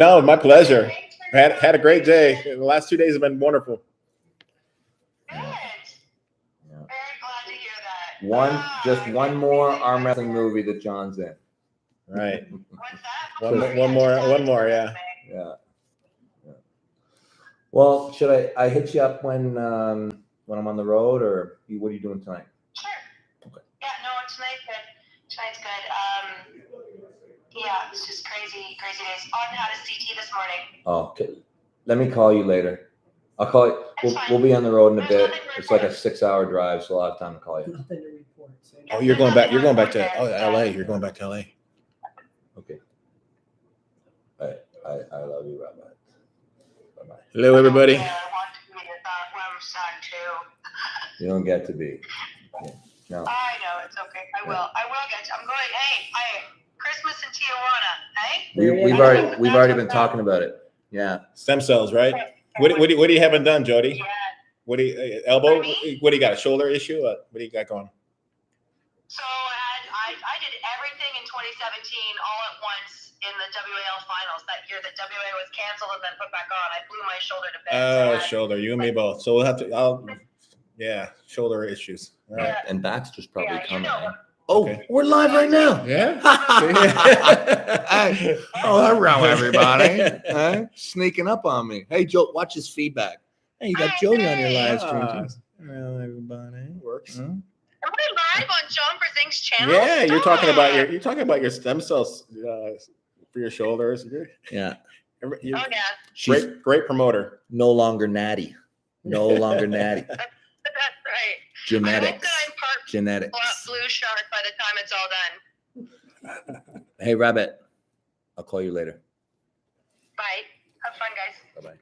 No, my pleasure. Had a great day. The last 2 days have been wonderful. Good. Yeah. Very glad to hear that. Just one more arm wrestling movie that John's in. Right. What's that? One more. Yeah. Yeah. Well, should I hit you up when I'm on the road, or what are you doing tonight? Sure. Okay. Yeah, no, tonight's good. Tonight's good. Yeah, it's just crazy days. Auden had a CT this morning. Oh, okay. Let me call you later. I'll call you. We'll be on the road in a bit. It's like a 6-hour drive, so I'll have time to call you. Nothing to report. Oh, you're going back to LA. You're going back to LA. Okay. I love you, Rabbi. Bye-bye. Hello, everybody. I want to be a son too. You don't get to be. Yeah. No. I know, it's okay. I will get to. I'm going. Hey, Christmas in Tijuana. Hey. We've already been talking about it. Yeah. Stem cells, right? What do you haven't done, Jody? Yeah. What do you elbow? What do you got? A shoulder issue? What do you got going? So I did everything in 2017 all at once in the WAL finals that year that WA was canceled and then put back on. I blew my shoulder to bits. Shoulder. You and me both. So we'll have to. Shoulder issues. All right. And Baxter's probably coming. Oh, okay. We're live right now. Yeah. Hello, everybody. Sneaking up on me. Hey, Joe, watch his feedback. Hey, you got Jody on your live stream too. Hello, everybody. Works. Am I live on John Brzenk's channel? Yeah, you're talking about your stem cells for your shoulders. Yeah. She's great promoter. No longer natty. No longer natty. That's right. Genetics. I hope that I'm part Genetics. blue shark by the time it's all done. Hey, Rabbit. I'll call you later. Bye. Have fun, guys. Bye-bye.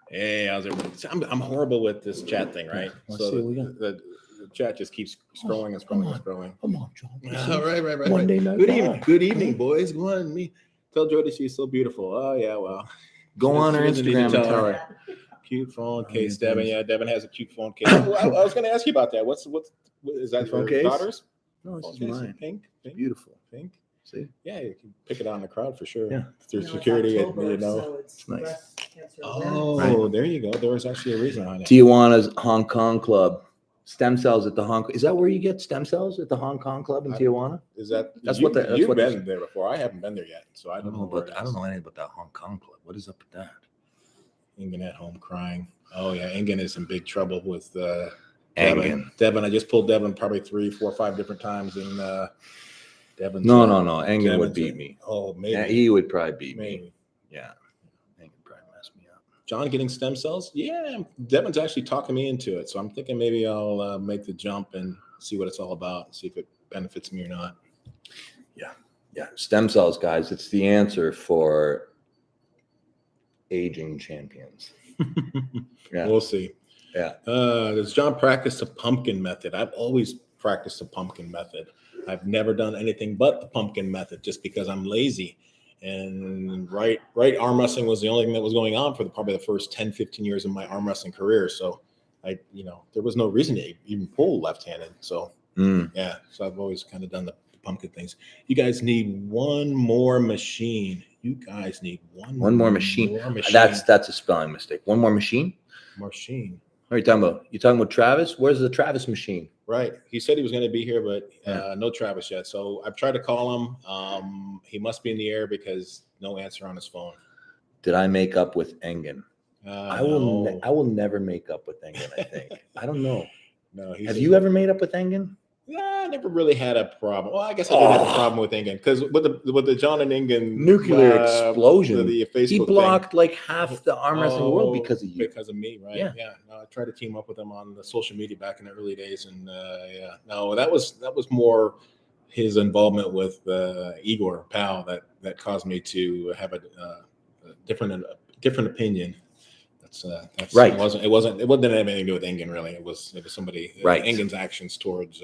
Hey, how's it? I'm horrible with this chat thing, right? Let's So see what we got. the chat just keeps scrolling and scrolling and scrolling. Come on, John. Right. Monday night. Good evening, boys. Go on, me. Tell Jody she's so beautiful. Oh yeah, well. Go on her She doesn't need to Instagram and tell her. Cute phone case, Devin. Yeah, Devin has a cute phone case. I was going to ask you about that. What is that? Phone Your case? daughter's? No, this Phone is case? mine. Pink. Beautiful. Pink. See? Yeah, you can pick it out in the crowd for sure. Yeah. Through security, October, you know. so it's Nice. breast cancer Oh, awareness. there you go. There was actually a reason behind it. Tijuana's Hong Kong Club. Stem cells at the Hong Kong. Is that where you get stem cells at the Hong Kong Club in Tijuana? Is that That's you've been there before? I haven't been there yet, so I don't know. I don't know anything about that Hong Kong Club. What is up with that? Engin at home crying. Oh yeah, Engin is in big trouble with Engin. Devin. I just pulled Devin probably 3, 4, 5 different times, and Devin. No. Engin would beat me. Oh, maybe Yeah, he would probably beat me. maybe. Yeah. Engin probably mess me up. John getting stem cells? Yeah, Devin's actually talking me into it, so I'm thinking maybe I'll make the jump and see what it's all about, see if it benefits me or not. Yeah. Stem cells, guys. It's the answer for aging champions. Yeah. We'll see. Yeah. Does John practice the pumpkin method? I've always practiced the pumpkin method. I've never done anything but the pumpkin method just because I'm lazy. And right arm wrestling was the only thing that was going on for probably the first 10, 15 years of my arm wrestling career. So there was no reason to even pull left-handed. So yeah, so I've always kind of done the pumpkin things. You guys need one more machine. You guys need one more machine. That's a spelling mistake. One more machine? Machine. What are you talking about? You talking about Travis? Where's the Travis machine? Right. He said he was going to be here, but no Travis yet. So I've tried to call him. He must be in the air because no answer on his phone. Did I make up with Engin? I will. No. I will never make up with Engin. I think. I don't know. No. Have you ever made up with Engin? I never really had a problem. Well, I guess I did have a problem with Engin because with the John and Engin nuclear explosion, the Facebook he blocked thing. like half the arm wrestling world because of you. Because of me, right? Yeah. No, I tried to team up with him on the social media back in the early days, and no, that was more his involvement with Igor Pal that caused me to have a different opinion. That's right. It wasn't have anything to do with Engin really. It was somebody Engin's actions towards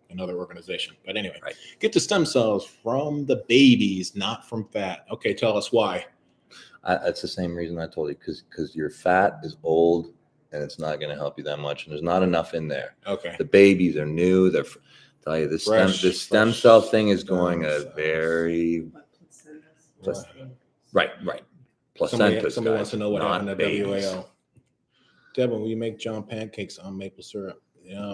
another organization. But anyway, get the stem cells from the babies, not from fat. Okay, tell us why. That's the same reason I told you, because your fat is old and it's not going to help you that much, and there's not enough in there. Okay. The babies are new. Tell you the stem cell thing is going a very. Right. Placentas. Somebody wants to know what not happened to babies. WAO. Devin, will you make John pancakes on maple syrup?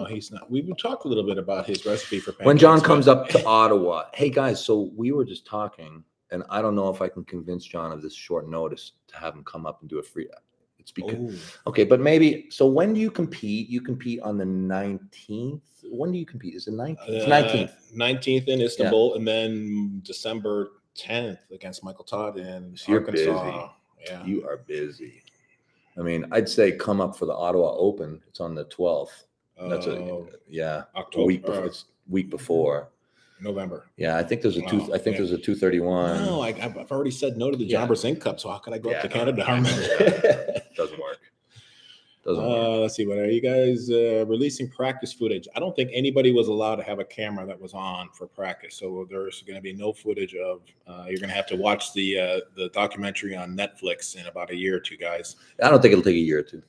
He's not. We talked a little bit about his recipe for pancakes. When John comes up to Ottawa, hey guys, so we were just talking, and I don't know if I can convince John of this short notice to have him come up and do a free. It's because okay, but maybe. So when do you compete? You compete on the 19th. When do you compete? Is it 19th? It's 19th. 19th in Istanbul, and then December 10th against Michael Todd in Arkansas. Yeah, you are busy. I mean, I'd say come up for the Ottawa Open. It's on the 12th. That's October. Week before. November. Yeah, I think there's a there's a 231. No, I've already said no to the John Brzenk Cup, so how could I go up to Canada? Doesn't work. Doesn't work. Let's see. What are you guys releasing practice footage? I don't think anybody was allowed to have a camera that was on for practice, so there's going to be no footage of. You're going to have to watch the documentary on Netflix in about a year or two, guys. I don't think it'll take a year or two.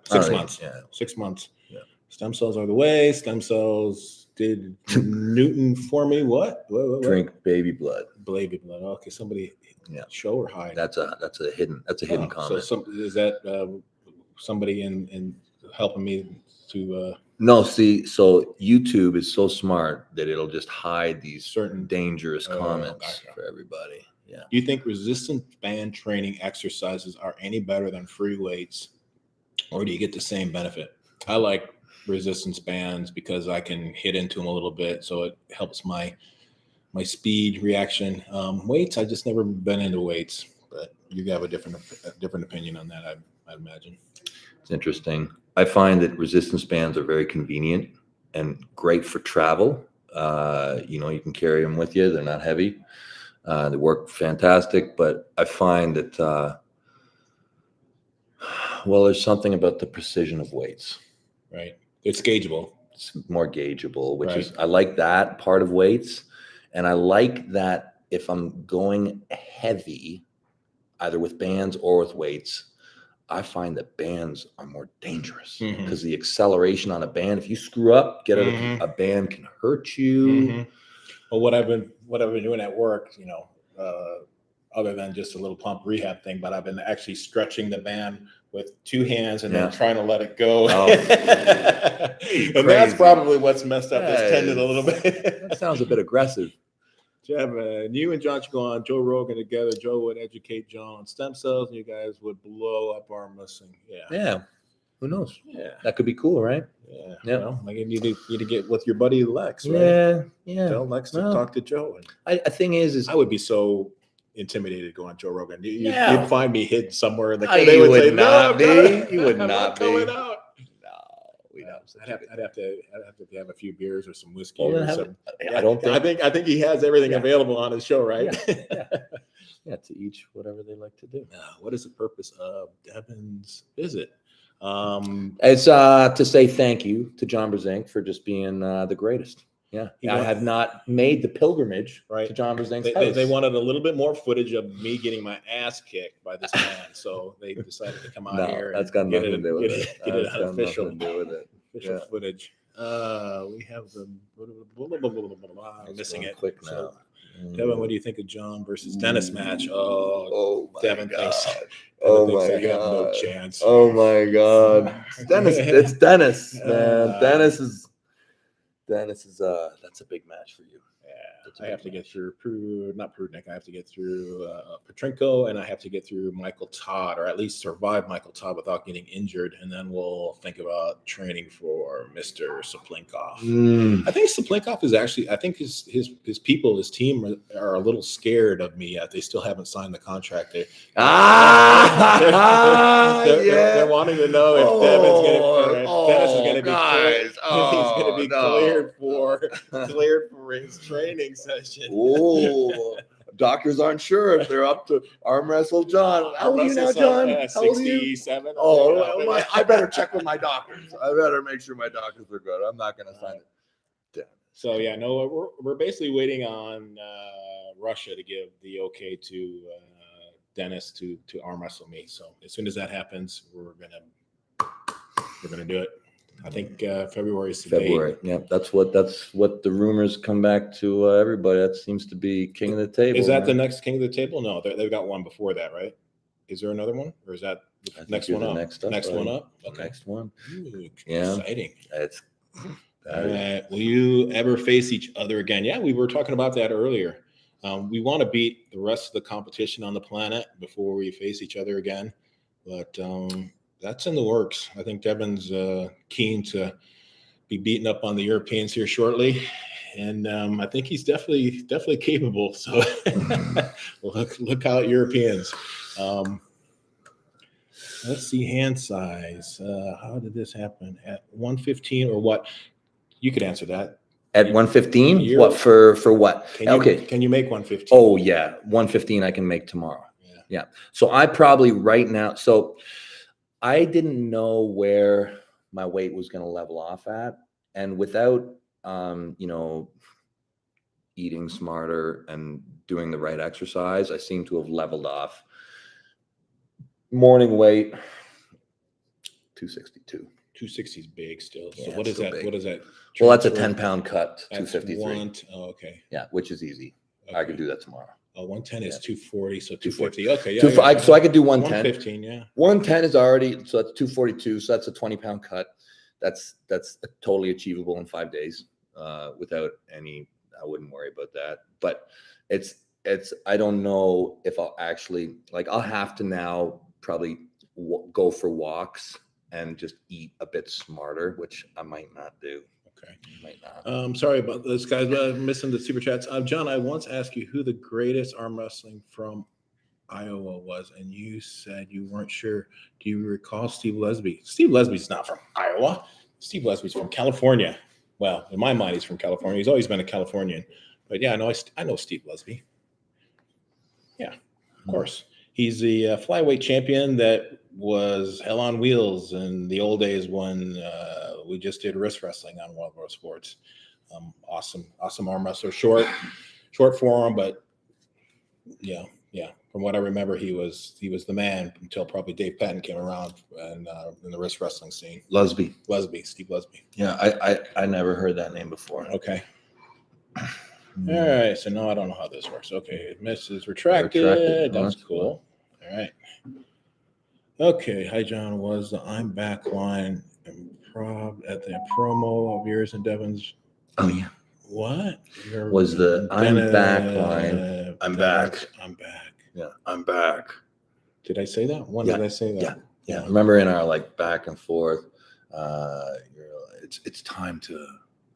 6 months. 6 months. Yeah. Stem cells are the way. Stem cells did Newton for me. What? Drink baby blood. Baby blood. Okay, somebody. Show or hide. That's a hidden comment. So is that somebody in helping me to? No, see, so YouTube is so smart that it'll just hide these certain dangerous comments for everybody. Yeah. Do you think resistance band training exercises are any better than free weights, or do you get the same benefit? I like resistance bands because I can hit into them a little bit, so it helps my speed reaction. Weights, I just never been into weights, but you have a different opinion on that, I imagine. It's interesting. I find that resistance bands are very convenient and great for travel. You can carry them with you. They're not heavy. They work fantastic, but I find that, there's something about the precision of weights. Right. It's gaugeable. It's more gaugeable, which is, I like that part of weights. And I like that if I'm going heavy, either with bands or with weights, I find that bands are more dangerous because the acceleration on a band, if you screw up, a band can hurt you. Well, what I've been doing at work, other than just a little pump rehab thing, but I've been actually stretching the band with two hands and then trying to let it go. And that's probably what's messed up this tendon a little bit. That sounds a bit aggressive. Jeff, you and John should go on Joe Rogan together. Joe would educate John on stem cells, and you guys would blow up arm wrestling. Yeah. Who knows? Yeah. That could be cool, right? Yeah. Well, like you need to get with your buddy Lex, right? Yeah. Tell Lex to talk to Joe. And the thing is I would be so intimidated going on Joe Rogan. You'd find me hidden somewhere in the You would not be. You would not be. Out. I'd have to have a few beers or some whiskey. I think he has everything available on his show, right? Yeah, to each whatever they like to do. What is the purpose of Devin's visit? It's to say thank you to John Brzenk for just being the greatest. Yeah, I have not made the pilgrimage to John Brzenk's house. They wanted a little bit more footage of me getting my ass kicked by this man, so they decided to come out here. That's got nothing to do with it. Get it official. Official footage. We have the missing it. Quick now. Devin, what do you think of John versus Dennis match? Devin thinks. Oh my God! No chance. Oh my God! Dennis, it's Dennis, man. Dennis is that's a big match for you. I have to get through not Prudnick. I have to get through Potranco, and I have to get through Michael Todd, or at least survive Michael Todd without getting injured, and then we'll think about training for Mr. Cyplenkov. I think Cyplenkov is actually. I think his people, his team are a little scared of me yet. They still haven't signed the contract. They're wanting to know if Dennis is going to be cleared for his training session. Oh, doctors aren't sure if they're up to arm wrestle John. How old are you now, John? 67. Oh, I better check with my doctors. I better make sure my doctors are good. I'm not going to sign it. So we're basically waiting on Russia to give the okay to Dennis to arm wrestle me. So as soon as that happens, we're gonna do it. I think February is the February. date. Yeah, that's what the rumors come back to everybody. That seems to be king of the table. Is that the man. next king of the table? No, they've got one before that, right? Is there another one, or is that the I think next you're one the up? next up, Next one buddy. up. The Okay. next one. Ooh, Yeah. exciting. It's All right. Will you ever face each other again? Yeah, we were talking about that earlier. We want to beat the rest of the competition on the planet before we face each other again, but that's in the works. I think Devin's keen to be beating up on the Europeans here shortly, and I think he's definitely capable. So look out, Europeans. Let's see hand size. How did this happen at 115 or what? You could answer that. at 115. You're- What for what? Okay. Can you make 115? Oh yeah, 115 I can make tomorrow. Yeah. So I probably right now. So I didn't know where my weight was going to level off at, and without eating smarter and doing the right exercise, I seem to have leveled off. Morning weight 262. 260 is big still. So Yeah, what is still that? big. What is that? Well, that's a Transfer? 10-pound cut. That's 253. Oh, okay. Yeah, which is easy. I could do that tomorrow. 110 is Yeah. 240, so 240. 250. Okay, yeah. So I could do 110. 115, yeah. 110 is already, so that's 242. So that's a 20-pound cut. That's totally achievable in 5 days without any. I wouldn't worry about that. But it's. I don't know if I'll actually I'll have to now probably go for walks and just eat a bit smarter, which I might not do. Okay. Might not. Sorry about this, guys. Missing the super chats. John, I once asked you who the greatest arm wrestling from Iowa was, and you said you weren't sure. Do you recall Steve Lesby? Steve Lesby's not from Iowa. Steve Lesby's from California. Well, in my mind, he's from California. He's always been a Californian. But yeah, I know Steve Lesby. Yeah, of course. He's the flyweight champion that was hell on wheels in the old days when we just did wrist wrestling on Wild World Sports. Awesome arm wrestler. Short forearm, but yeah. From what I remember, he was the man until probably Dave Patton came around and in the wrist wrestling scene. Steve Lesby. Yeah, I never heard that name before. Okay. All right. So now I don't know how this works. Okay, Mrs. Retracted. That's cool. All right. Okay. Hi, John. Was the I'm back line improv at the promo of yours and Devin's? Oh yeah. What? Was the I'm back line? I'm back. I'm back. Yeah, I'm back. Did I say that? When did I say that? Yeah. Remember in our back and forth, it's time to.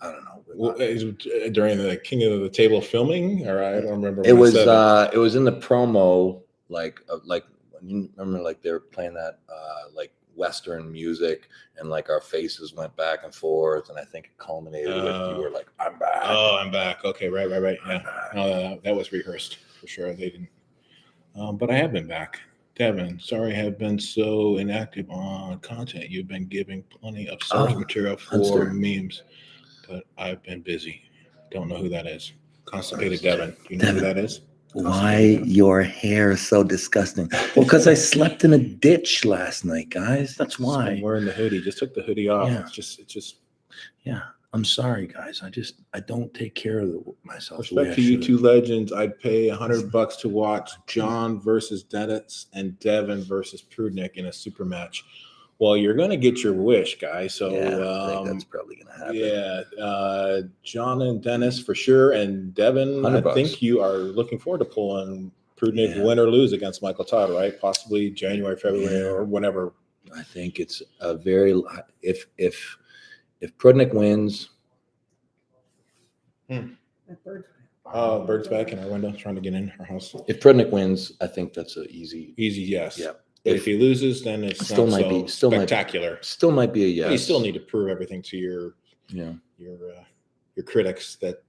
I don't know. Well, during the King of the Table filming, or I don't remember. It was in the promo, you remember they were playing that Western music, and our faces went back and forth, and I think it culminated with you were like, "I'm back." Oh, I'm back. Okay, right. Yeah, no, that was rehearsed for sure. They didn't. But I have been back. Devin, sorry I have been so inactive on content. You've been giving plenty of source material for memes, but I've been busy. Don't know who that is. Constipated Devin. Do you know who that is? Why your hair is so disgusting? Well, because I slept in a ditch last night, guys. That's why. I'm wearing the hoodie. Just took the hoodie off. Yeah. It's just. Yeah. I'm sorry, guys. I don't take care of myself. Respect to you two legends. I'd pay $100 to watch John versus Dennis and Devin versus Prudnick in a super match. Well, you're going to get your wish, guys. So I think that's probably going to happen. Yeah, John and Dennis for sure, and Devin. I $100. think you are looking forward to pulling Prudnick win or lose against Michael Todd, right? Possibly January, February, or whenever. I think it's a very if Prudnick wins. Oh, Bird's back in our window, trying to get in our house. If Prudnick wins, I think that's an easy yes. Yeah. But if he loses, then it's still not might so be still spectacular. Still might be a yes. But you still need to prove everything to your critics that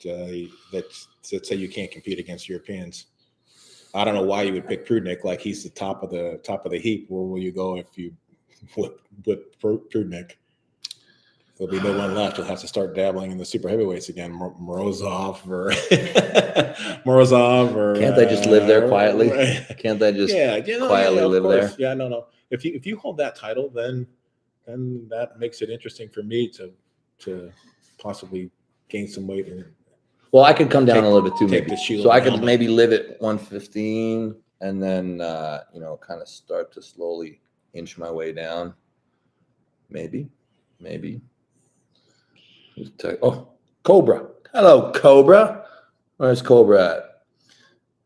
say you can't compete against Europeans. I don't know why you would pick Prudnick like he's the top of the heap. Where will you go if you with Prudnick? There'll be no one left. You'll have to start dabbling in the super heavyweights again. Morozov or Can't they just live there quietly? Can't they just quietly live course. there? Yeah, no. If you hold that title, then then that makes it interesting for me to possibly gain some weight and Well, I could come down Take- a little bit too, take maybe. the shield So I and could helmet. maybe live at 115 and then, kind of start to slowly inch my way down. Maybe. Oh, Cobra. Hello, Cobra. Where's Cobra at?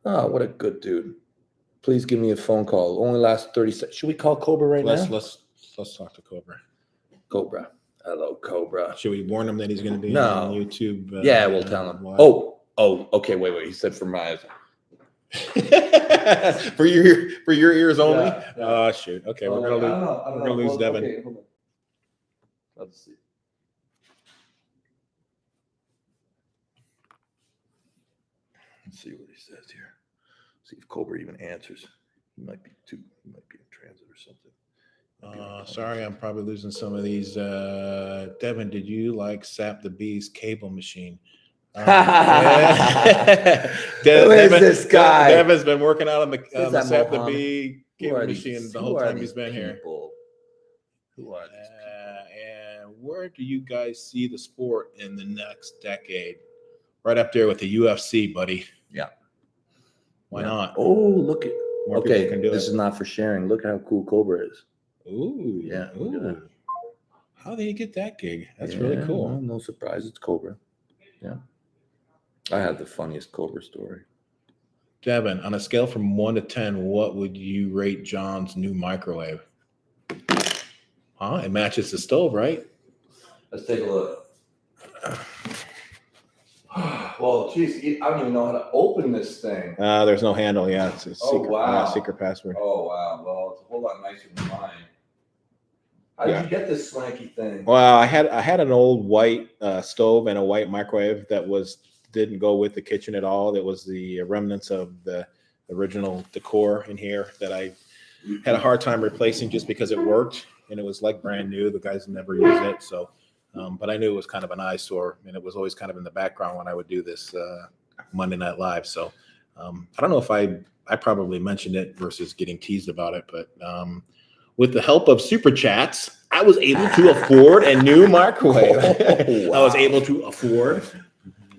Oh, what a good dude. Please give me a phone call. Only lasts 30 seconds. Should we call Cobra right now? Let's talk to Cobra. Cobra. Hello, Cobra. Should we warn him that he's going to be No. on YouTube? Yeah, we'll tell him. live? Oh, okay. Wait. He said for my eyes. for your ears only. Yeah. Oh shoot. Okay, we're gonna lose Devin. Okay, hold on. Let's see. Let's see what he says here. See if Cobra even answers. He might be in transit or something. Sorry, I'm probably losing some of these. Devin, did you like Sap the Bee's cable machine? Who is this guy? Devin's been working out on the that Sap the Mohammed? Bee cable machine the whole time he's been here. Who are these people? And where do you guys see the sport in the next decade? Right up there with the UFC, buddy. Yeah. Why Yeah. not? Oh, look at. More people Okay, can do this it. is not for sharing. Look how cool Cobra is. Ooh, Yeah, look at that. Ooh. How did he get that gig? That's really Yeah, cool. well, no surprise, it's Cobra. Yeah. I have the funniest Cobra story. Devin, on a scale from 1 to 10, what would you rate John's new microwave? Huh? It matches the stove, right? Let's take a look. Well, geez, I don't even know how to open this thing. There's no handle. Yeah, it's a secret, wow. Secret password. Oh, wow. Well, it's a whole lot nicer than mine. How did you get this swanky thing? Well, I had an old white stove and a white microwave that didn't go with the kitchen at all. That was the remnants of the original decor in here that I had a hard time replacing just because it worked and it was like brand new. The guys never used it, so. But I knew it was kind of an eyesore, and it was always kind of in the background when I would do this Monday Night Live. So I don't know if I probably mentioned it versus getting teased about it, but with the help of super chats, I was able to afford a new microwave. Oh, wow. I was able to afford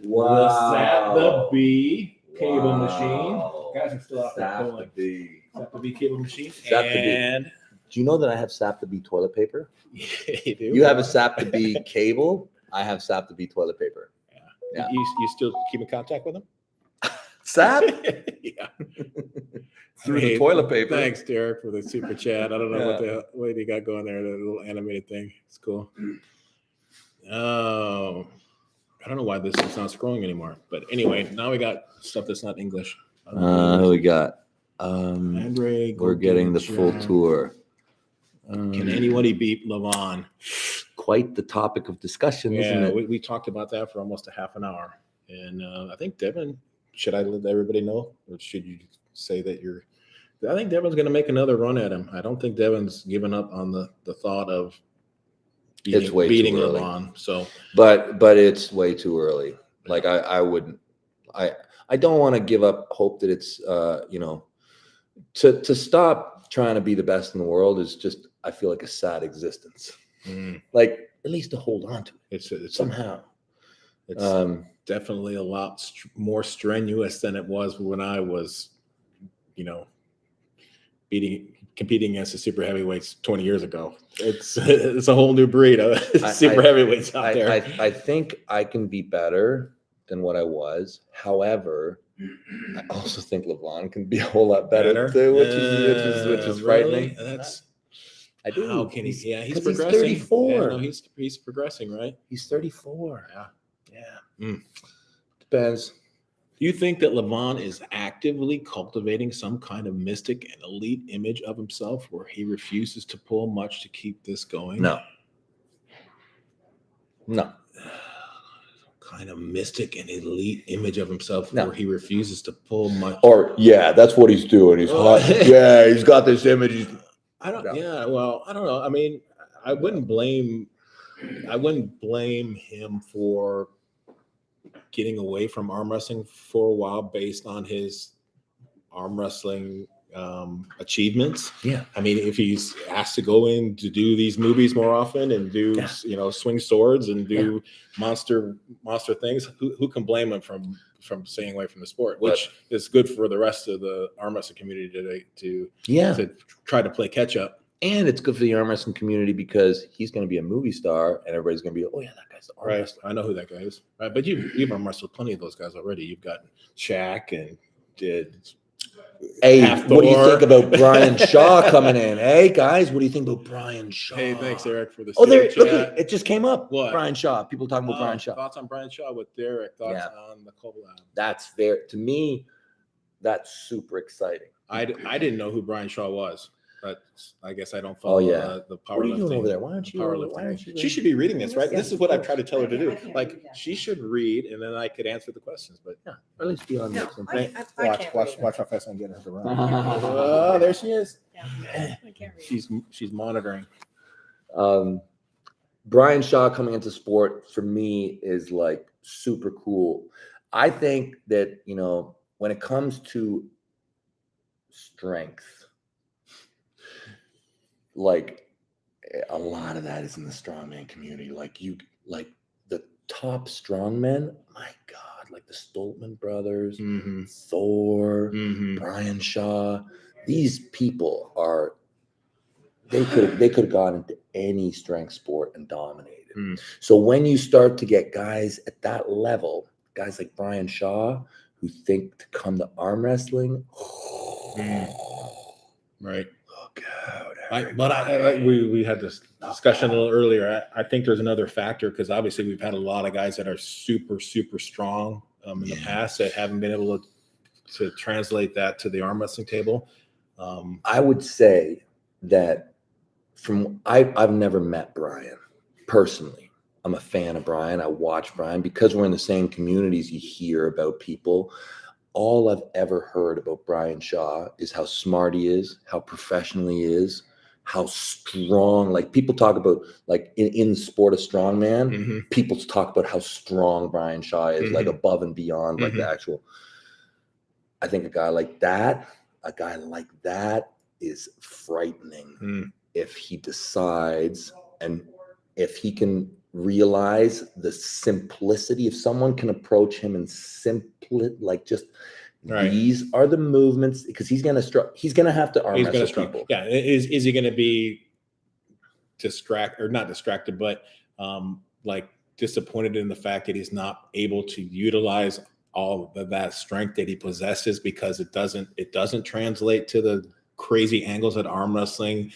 the Sap the Bee cable Wow. machine. Guys are still out there Sap pulling. the Bee. Sap the Bee cable machine. Sap the Bee. And Do you know that I have Sap the Bee toilet paper? you do. You have a Sap the Bee cable. I have Sap the Bee toilet paper. Yeah. You still keep in contact with them? Sap? Yeah. Through the toilet paper. Thanks, Derek, for the super chat. I don't know what you got going there, the little animated thing. It's cool. Oh, I don't know why this is not scrolling anymore. But anyway, now we got stuff that's not English. Who we got? Andre, We're getting the full tour. Can anybody beat Lavon? Quite the topic of discussion, isn't Yeah, it? we talked about that for almost a half an hour. And I think Devin, should I let everybody know? Or should you say that I think Devin's going to make another run at him. I don't think Devin's given up on the thought of beating Lavon. So, but it's way too early. Like I wouldn't. I don't want to give up hope that it's to stop trying to be the best in the world is just, I feel like, a sad existence. Like, at least to hold on to it. It's somehow. It's definitely a lot more strenuous than it was when I was, competing against the super heavyweights 20 years ago. It's a whole new breed of super heavyweights out there. I think I can be better than what I was. However, I also think Lavon can be a whole lot better too, which is frightening. Really? I do. How can he? Yeah, he's 'cause progressing. He's 34. Yeah, no, he's progressing, right? He's 34. Yeah. Depends. Do you think that Lavon is actively cultivating some kind of mystic and elite image of himself where he refuses to pull much to keep this going? No. Kind of mystic and elite image of himself No. where he refuses to pull much. Or that's what he's doing. He's hot. Yeah, he's got this image. I don't know. I mean, I wouldn't blame him for getting away from arm wrestling for a while based on his arm wrestling achievements. Yeah. I mean, if he's asked to go in to do these movies more often and do, swing swords and do monster things, who can blame him from staying away from the sport, which is good for the rest of the arm wrestling community today to try to play catch up. And it's good for the arm wrestling community because he's going to be a movie star, and everybody's going to be, oh yeah, that guy's the arm wrestler. I know who that guy is. Right, but you've arm wrestled plenty of those guys already. You've got Shaq and Hey, Half what do you Thor. think about Brian Shaw coming in? Hey guys, what do you think about Brian Shaw? Hey, thanks, Eric, for the look, it just came up. What? Brian Shaw. People talking about Brian Shaw. Thoughts on Brian Shaw with Derek? Thoughts on the collab? That's fair. To me, that's super exciting. I didn't know who Brian Shaw was, but I guess I don't follow the powerlifting. What are you doing over there? Why aren't you? She should be reading this, right? This is what I've tried to tell her to do. Like, she should read, and then I could answer the questions. But or at least be on this. Watch how fast I'm getting her to run. Oh, there she is. I can't read. She's monitoring. Brian Shaw coming into sport for me is like super cool. I think that, when it comes to strength, like a lot of that is in the strongman community. Like the top strongmen, my God, like the Stoltman brothers, Thor, Brian Shaw. These people they could have gone into any strength sport and dominated. So when you start to get guys at that level, guys like Brian Shaw, who think to come to arm wrestling, right? Look out! We had this discussion a little earlier. I think there's another factor because obviously we've had a lot of guys that are super strong in the past that haven't been able to translate that to the arm wrestling table. I would say that I've never met Brian personally. I'm a fan of Brian. I watch Brian because we're in the same communities. You hear about people. All I've ever heard about Brian Shaw is how smart he is, how professional he is, how strong. Like people talk about, like in the sport of strongman, people talk about how strong Brian Shaw is, like above and beyond, like the actual. I think a guy like that is frightening if he decides and if he can realize the simplicity. If someone can approach him and these are the movements, because he's gonna have to arm wrestle people. Yeah, is he gonna be not distracted, but like disappointed in the fact that he's not able to utilize all of that strength that he possesses because it doesn't translate to the crazy angles that arm wrestling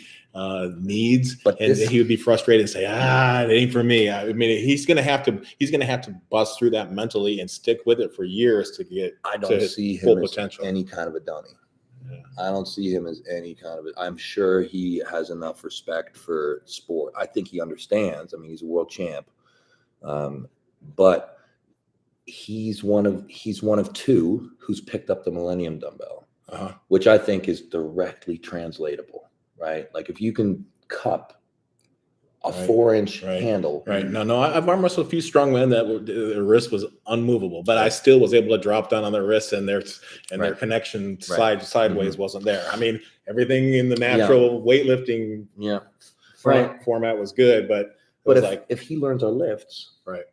needs, and he would be frustrated and say, it ain't for me. I mean, he's gonna have to bust through that mentally and stick with it for years to get to see him full as potential. Any kind of a dummy. I don't see him as any kind of I'm sure he has enough respect for sport. I think he understands. I mean, he's a world champ, but he's one of two who's picked up the Millennium Dumbbell, which I think is directly translatable. Right, like if you can cup a 4-inch handle. Right. No, I've arm wrestled a few strongmen that their wrist was unmovable, but I still was able to drop down on their wrists, and their connection sideways wasn't there. I mean, everything in the natural weightlifting format was good, but if he learns our lifts, right,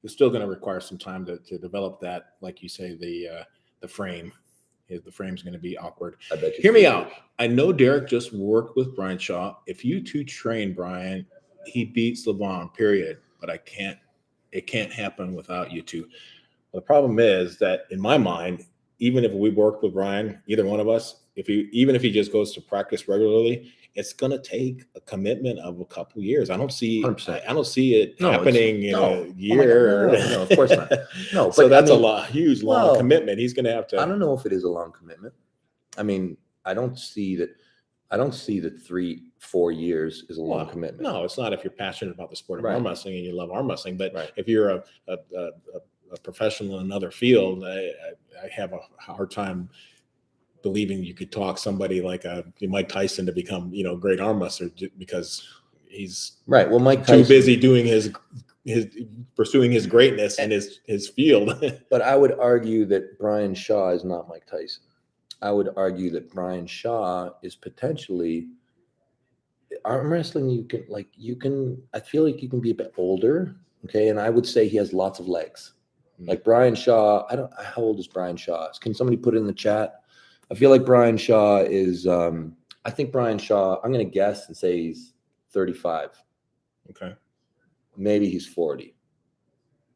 it's still going to require some time to develop that. Like you say, the frame. The frame's going to be awkward. I bet you. Hear me out. I know Derek just worked with Brian Shaw. If you two train Brian, he beats Lavon, period. But it can't happen without you two. The problem is that in my mind, even if we work with Brian, either one of us, even if he just goes to practice regularly, it's going to take a commitment of a couple years. I don't see it happening in a year. No, of course not. No, so that's a huge long commitment. He's going to have to. I don't know if it is a long commitment. I mean, I don't see that 3-4 years is a long commitment. No, it's not if you're passionate about the sport of arm wrestling and you love arm wrestling. But if you're a professional in another field, I have a hard time believing you could talk somebody like Mike Tyson to become, great arm wrestler because he's Well, Mike Tyson, too busy doing his pursuing his greatness and his field. But I would argue that Brian Shaw is not Mike Tyson. I would argue that Brian Shaw is potentially arm wrestling. I feel like you can be a bit older. Okay. And I would say he has lots of legs. Like Brian Shaw, how old is Brian Shaw? Can somebody put it in the chat? I feel like Brian Shaw is, I think Brian Shaw, I'm going to guess and say he's 35. Okay. Maybe he's 40.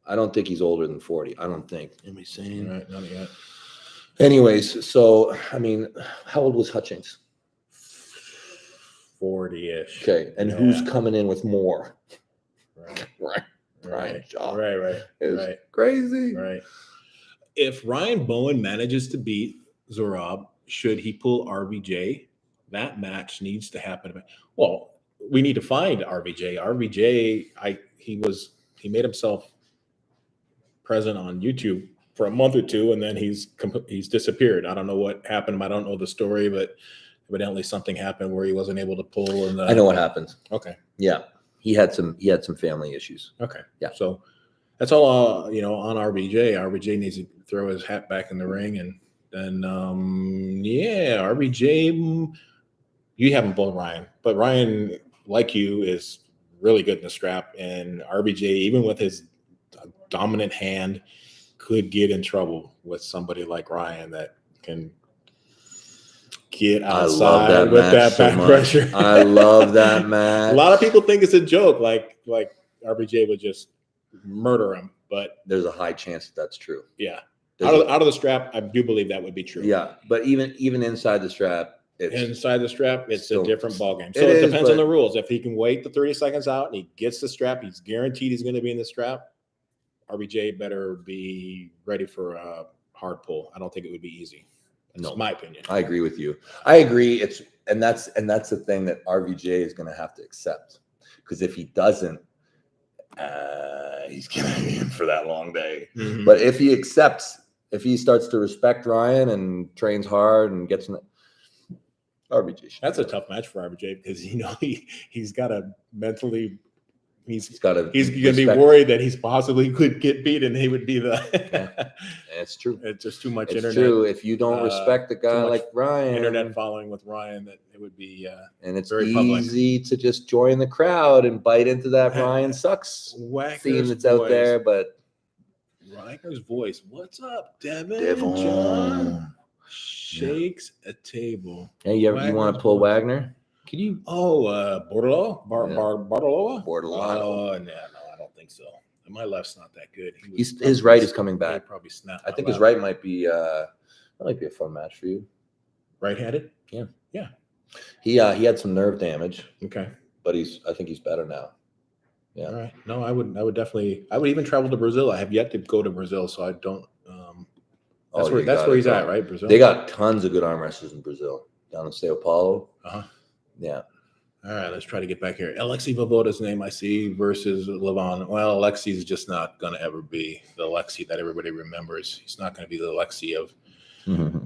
I don't think he's older than 40. I don't think. Anybody saying? All right, not yet. Anyways, so, I mean, how old was Hutchings? 40-ish. Okay. And who's coming in with more? Right. Brian Shaw. Right. Crazy. Right. If Ryan Bowen manages to beat Zurab, should he pull RVJ? That match needs to happen. Well, we need to find RVJ. RVJ, he made himself present on YouTube for a month or two, and then he's disappeared. I don't know what happened. I don't know the story, but evidently something happened where he wasn't able to pull. And I know what happened. Okay. Yeah, he had some family issues. Okay. Yeah. So that's all. On RVJ. RVJ needs to throw his hat back in the ring, and then RVJ. You haven't pulled Ryan, but Ryan, like you, is really good in the strap, and RVJ, even with his dominant hand, could get in trouble with somebody like Ryan that can get outside with that back pressure. I love that match. A lot of people think it's a joke, like RVJ would just murder him, but there's a high chance that's true. Yeah, out of the strap, I do believe that would be true. Yeah, but even inside the strap, it's a different ballgame. So it depends on the rules. If he can wait the 30 seconds out and he gets the strap, he's guaranteed he's going to be in the strap. RVJ better be ready for a hard pull. I don't think it would be easy. That's my opinion. I agree with you. I agree. That's the thing that RVJ is going to have to accept, because if he doesn't, he's going to be in for that long day. Mm-hmm. But if he starts to respect Ryan and trains hard and gets in RVJ. That's a tough match for RVJ, because he's got to mentally. He's going to be worried that he's possibly could get beat, and he would be the. Yeah, it's true. It's just too much it's internet. True. If you don't respect a guy like Ryan, internet following with Ryan, that it would be. And it's very easy to just join the crowd and bite into that Ryan sucks theme that's out there. But Riker's voice. What's up, Devin? John shakes a table. Hey, you want to pull Wagner? Can you? Bordello? Bartoloa? Bordello. Oh, no, I don't think so. My left's not that good. His right is coming back. Probably snap. I think his right might be. That might be a fun match for you. Right-handed? Yeah. He had some nerve damage. Okay. But I think he's better now. Yeah. All right. No, I would definitely. I would even travel to Brazil. I have yet to go to Brazil, so I don't. That's where he's at, right? Brazil. They got tons of good arm wrestlers in Brazil, down in Sao Paulo. Yeah. All right, let's try to get back here. Alexei Vovoda's name I see versus Lavon. Well, Alexei's just not going to ever be the Alexei that everybody remembers. He's not going to be the Alexei of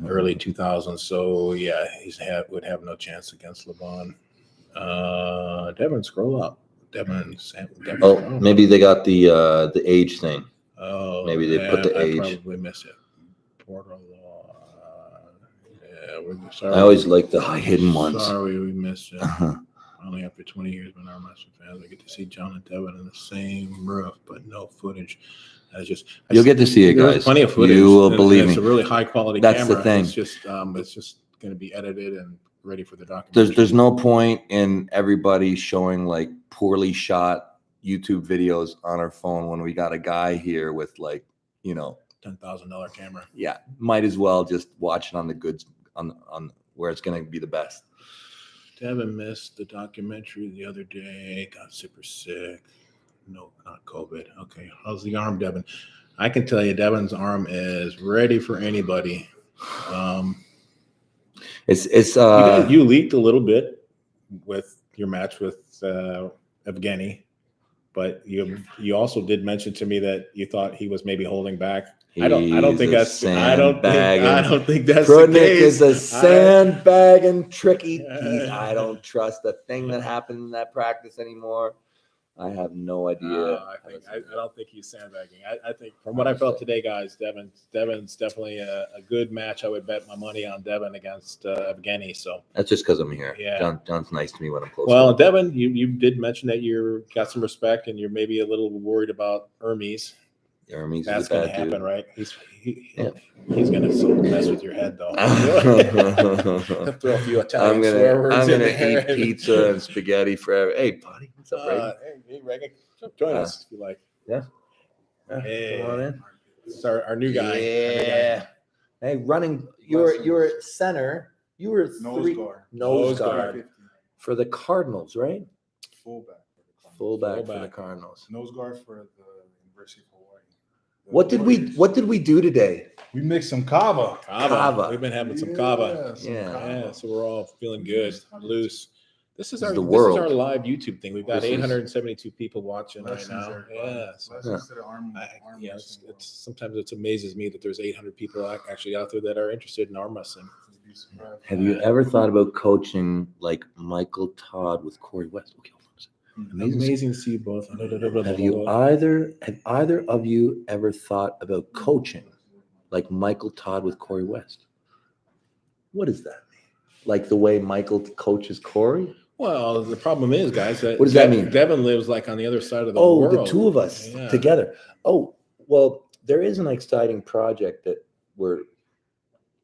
early 2000s. So, yeah, would have no chance against Lavon. Devin, scroll up. Devin, maybe they got the age thing. Oh, maybe they put the age. I probably missed it. Sorry. I always like the high hidden ones. Sorry, we missed it. Only after 20 years been arm wrestling fans, I get to see John and Devin in the same roof, but no footage. You'll get to see it, guys. There's plenty of footage. You will believe me. It's a really high quality camera. That's the thing. It's just going to be edited and ready for the documentary. There's no point in everybody showing like poorly shot YouTube videos on our phone when we got a guy here with $10,000 camera. Yeah, might as well just watch it on the goods on where it's going to be the best. Devin missed the documentary the other day. Got super sick. No, not COVID. Okay, how's the arm, Devin? I can tell you, Devin's arm is ready for anybody. You leaked a little bit with your match with Evgeny, but you also did mention to me that you thought he was maybe holding back. I don't think that's the Prudnik case. is a sandbagging tricky piece. I don't trust a thing that happened in that practice anymore. I have no idea. I don't think he's sandbagging. I think from what I felt today, guys, Devin's definitely a good match. I would bet my money on Devin against Evgeny. So That's just because I'm here. Yeah. John's nice to me when I'm close. well, to him. Devin, you did mention that you got some respect and you're maybe a little worried about Hermes. Hermes That's is a going to bad happen, dude. right? He's Yeah. going to mess with your head, though. Throw a few Italian I'm swear words gonna in there. eat pizza and spaghetti forever. Hey, buddy, what's up, Reagan? Hey, Reagan, join us if you like. Yeah. Hey, Come on in. It's our new guy. Our new guy. Yeah. Hey, running. You're center. You were nose guard for the Cardinals, right? Fullback. Fullback for the Fullback. Cardinals. Nose guard for the University of Hawaii. The What did we do today? We mixed some kava. Kava. We've been having some kava. some Yeah. kava. Yeah, so we're all feeling good, loose. This is This our is the world. live YouTube thing. We've got This is- 872 people watching right Blessings, now. everybody. Yeah, so Blessings to the arm yeah, wrestling world. sometimes it amazes me that there's 800 people actually out there that are interested in arm wrestling. You'd be surprised. Have you ever thought about coaching like Michael Todd with Corey West? Okay, hold on a second. Amazing to see you both. Have either of you ever thought about coaching like Michael Todd with Corey West? What does that mean? Like the way Michael coaches Corey? Well, the problem is, guys, that What does that mean? Devin lives like on the other side of the Oh, world. the two of us Yeah. together. Oh, well, there is an exciting project that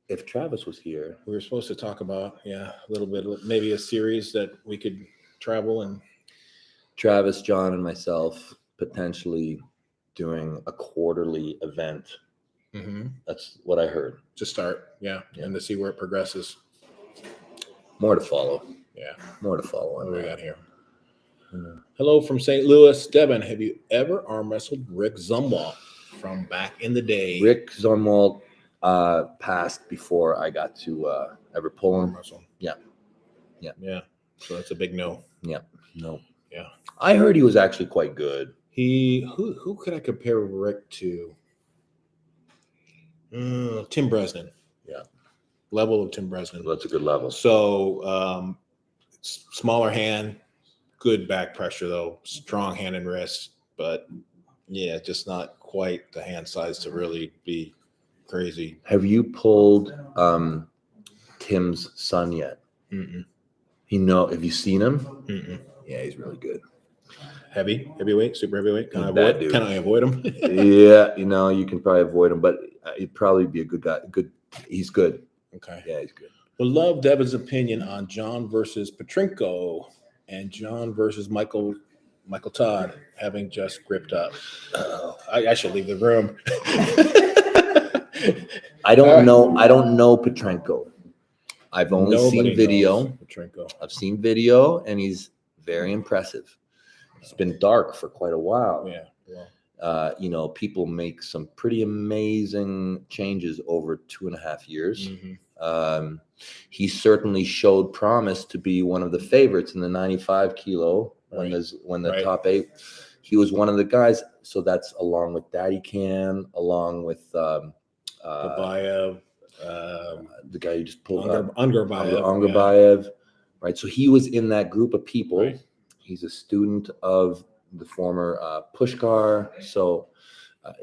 if Travis was here, We were supposed to talk about, a little bit, maybe a series that we could travel and Travis, John, and myself potentially doing a quarterly event. That's what I heard. to start, and to see where it progresses. More to follow. Yeah. More to follow. What On do we that. got here? Yeah. Hello from St. Louis. Devin, have you ever arm wrestled Rick Zumwalt from back in the day? Rick Zumwalt passed before I got to ever pull Arm him. wrestle. Yeah. So that's a big no. No. Yeah. I heard he was actually quite good. Who could I compare Rick to? Tim Bresnan. Yeah. Level of Tim Bresnan. That's a good level. So smaller hand, good back pressure though, strong hand and wrist, but just not quite the hand size to really be crazy. Have you pulled Tim's son yet? Mm-mm. Have you seen him? Mm-mm. Yeah, he's really good. Heavyweight, super heavyweight. Can I Bad avoid? dude. Can I avoid him? Yeah, you can probably avoid him, but he'd probably be a good guy. He's good. Okay. Yeah, he's good. Would love Devin's opinion on John versus Potranco and John versus Michael Todd having just gripped up. I should leave the room. I don't know Potranco. I've only Nobody seen video. knows Potranco. I've seen video, and he's very impressive. It's been dark for quite a while. Yeah. People make some pretty amazing changes over 2.5 years. Mm-hmm. He certainly showed promise to be one of the favorites in the 95 kilo when the Right. top 8. He was one of the guys. So that's along with Daddy Can, along with Babayev, the guy you just pulled up, Ungarbayev. Ungarbayev, right? So he was in that group of people. Right. He's a student of the former Pushkar. So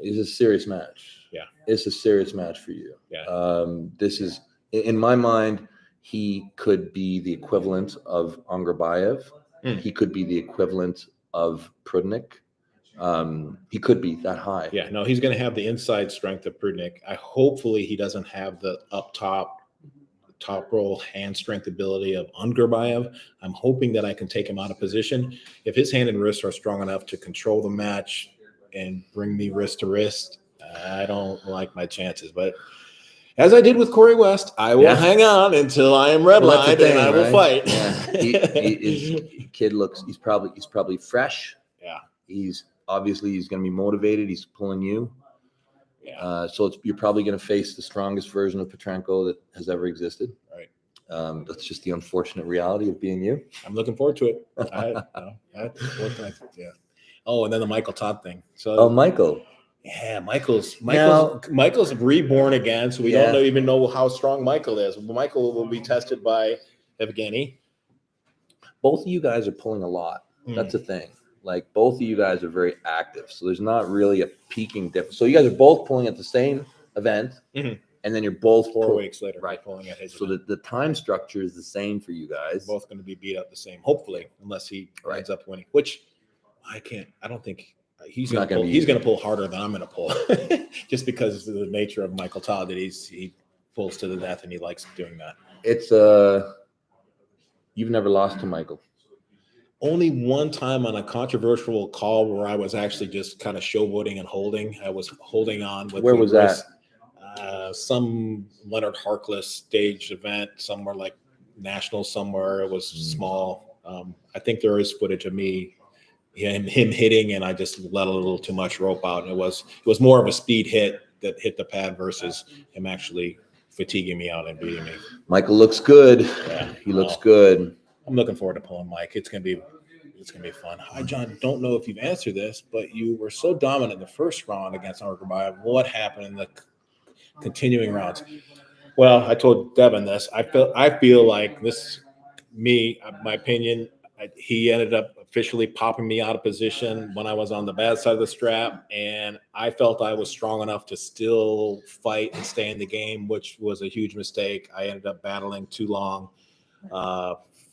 it's a serious match. Yeah. It's a serious match for you. Yeah. This is, in my mind, he could be the equivalent of Ungarbayev. He could be the equivalent of Prudnik. He could be that high. Yeah, no, he's going to have the inside strength of Prudnik. Hopefully he doesn't have the top roll hand strength ability of Ungarbayev. I'm hoping that I can take him out of position. If his hand and wrist are strong enough to control the match and bring me wrist to wrist, I don't like my chances. But as I did with Corey West, I will hang on until I am redlined and I will fight. Yeah. He's probably fresh. Yeah. He's going to be motivated. He's pulling you. Yeah. So you're probably going to face the strongest version of Potranco that has ever existed. Right. That's just the unfortunate reality of being you. I'm looking forward to it. Yeah. Oh, and then the Michael Todd thing. So Michael. Yeah, Michael's reborn again, so we don't even know how strong Michael is. Michael will be tested by Evgeny. Both of you guys are pulling a lot. That's the thing. like both of you guys are very active. So there's not really a peaking difference. So you guys are both pulling at the same event, Mhm. and then you're both 4 weeks later, right. we're pulling at his So event. the time structure is the same for you We're guys. both going to be beat up the same, hopefully, unless he Right. ends up winning, which I don't think he's Not going gonna to pull. be He's easy. going to pull harder than I'm going to pull, just because of the nature of Michael Todd, that he pulls to the death and he likes doing that. It's you've never lost to Michael. Only one time on a controversial call where I was actually just kind of showboating and holding. I was holding on with. Where was that? Some Leonard Harkless staged event somewhere, like national somewhere. It was small. I think there is footage of me, him hitting, and I just let a little too much rope out. And it was more of a speed hit that hit the pad versus him actually fatiguing me out and beating me. Michael looks good. Yeah, He looks good. I'm looking forward to pulling Mike. It's gonna be fun. Hi, John. Don't know if you've answered this, but you were so dominant in the first round against Arkabayev. What happened in the continuing rounds? Well, I told Devin this. I feel like this. My opinion. He ended up officially popping me out of position when I was on the bad side of the strap, and I felt I was strong enough to still fight and stay in the game, which was a huge mistake. I ended up battling too long.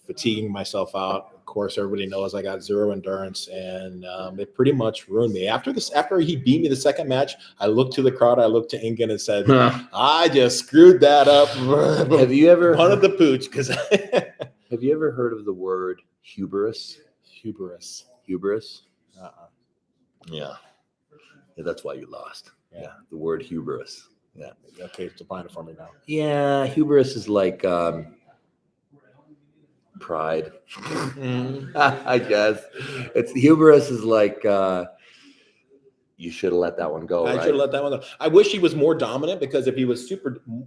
Fatiguing myself out. Of course, everybody knows I got zero endurance, and it pretty much ruined me. After he beat me the second match, I looked to the crowd, I looked to Engin and said, I just screwed that up. Have you ever punted the pooch? Because have you ever heard of the word hubris? Hubris. Yeah, that's why you lost. Yeah, the word hubris. Yeah. Okay, define it for me now. Yeah, hubris is like pride. I guess it's hubris is like you should have let that one go. I Right? should have let that one go. I wish he was more dominant, because if he was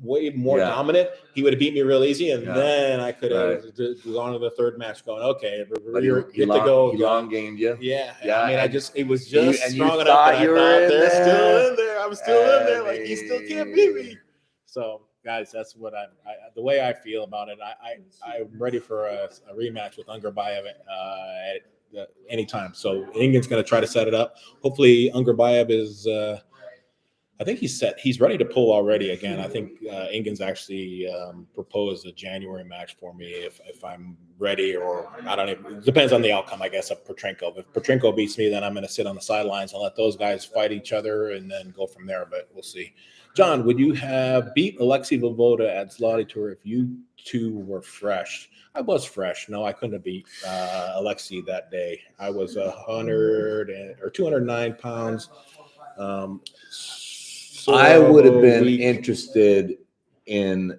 way more dominant, he would have beat me real easy, and then I could have gone to the third match going, okay, you're good to go. He long gained you. Yeah. Yeah, I mean, and it was you just strong enough thought that I you were thought in they're there. still in there. I'm still in there. I Like, he still can't beat me. So, guys, that's what the way I feel about it. I'm ready for a rematch with Ungerbayev at any time. So Engin's going to try to set it up. Hopefully Ungerbayev is I think he's set. He's ready to pull already again. I think Engin's actually proposed a January match for me if I'm ready, or I don't even. It depends on the outcome, I guess, of Potranco. If Potranco beats me, then I'm going to sit on the sidelines and let those guys fight each other and then go from there. But we'll see. John, would you have beat Alexei Vovoda at Zloty Tour if you two were fresh? I was fresh. No, I couldn't have beat Alexei that day. I was 209 pounds. I would have been interested in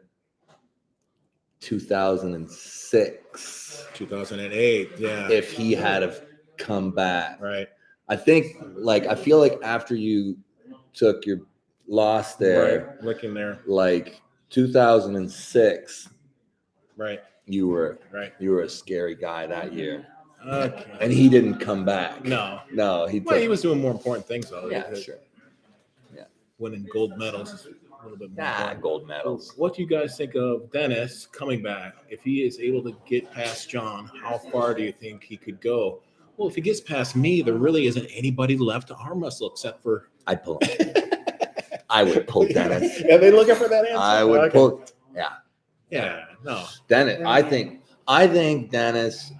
2006, 2008. Yeah, if he had have come back. Right. I feel like after you took your loss there, right. Looking there, like 2006. Right. You were a scary guy that year. Okay. And he didn't come back. No. He was doing more important things though. Yeah, sure. Yeah. Winning gold medals is a little bit more. Gold medals. What do you guys think of Dennis coming back? If he is able to get past John, how far do you think he could go? Well, if he gets past me, there really isn't anybody left to arm wrestle except for. I'd pull him. I would pull Dennis. Are they looking for that answer? I would pull. Yeah. Yeah. No. Dennis. I think Dennis.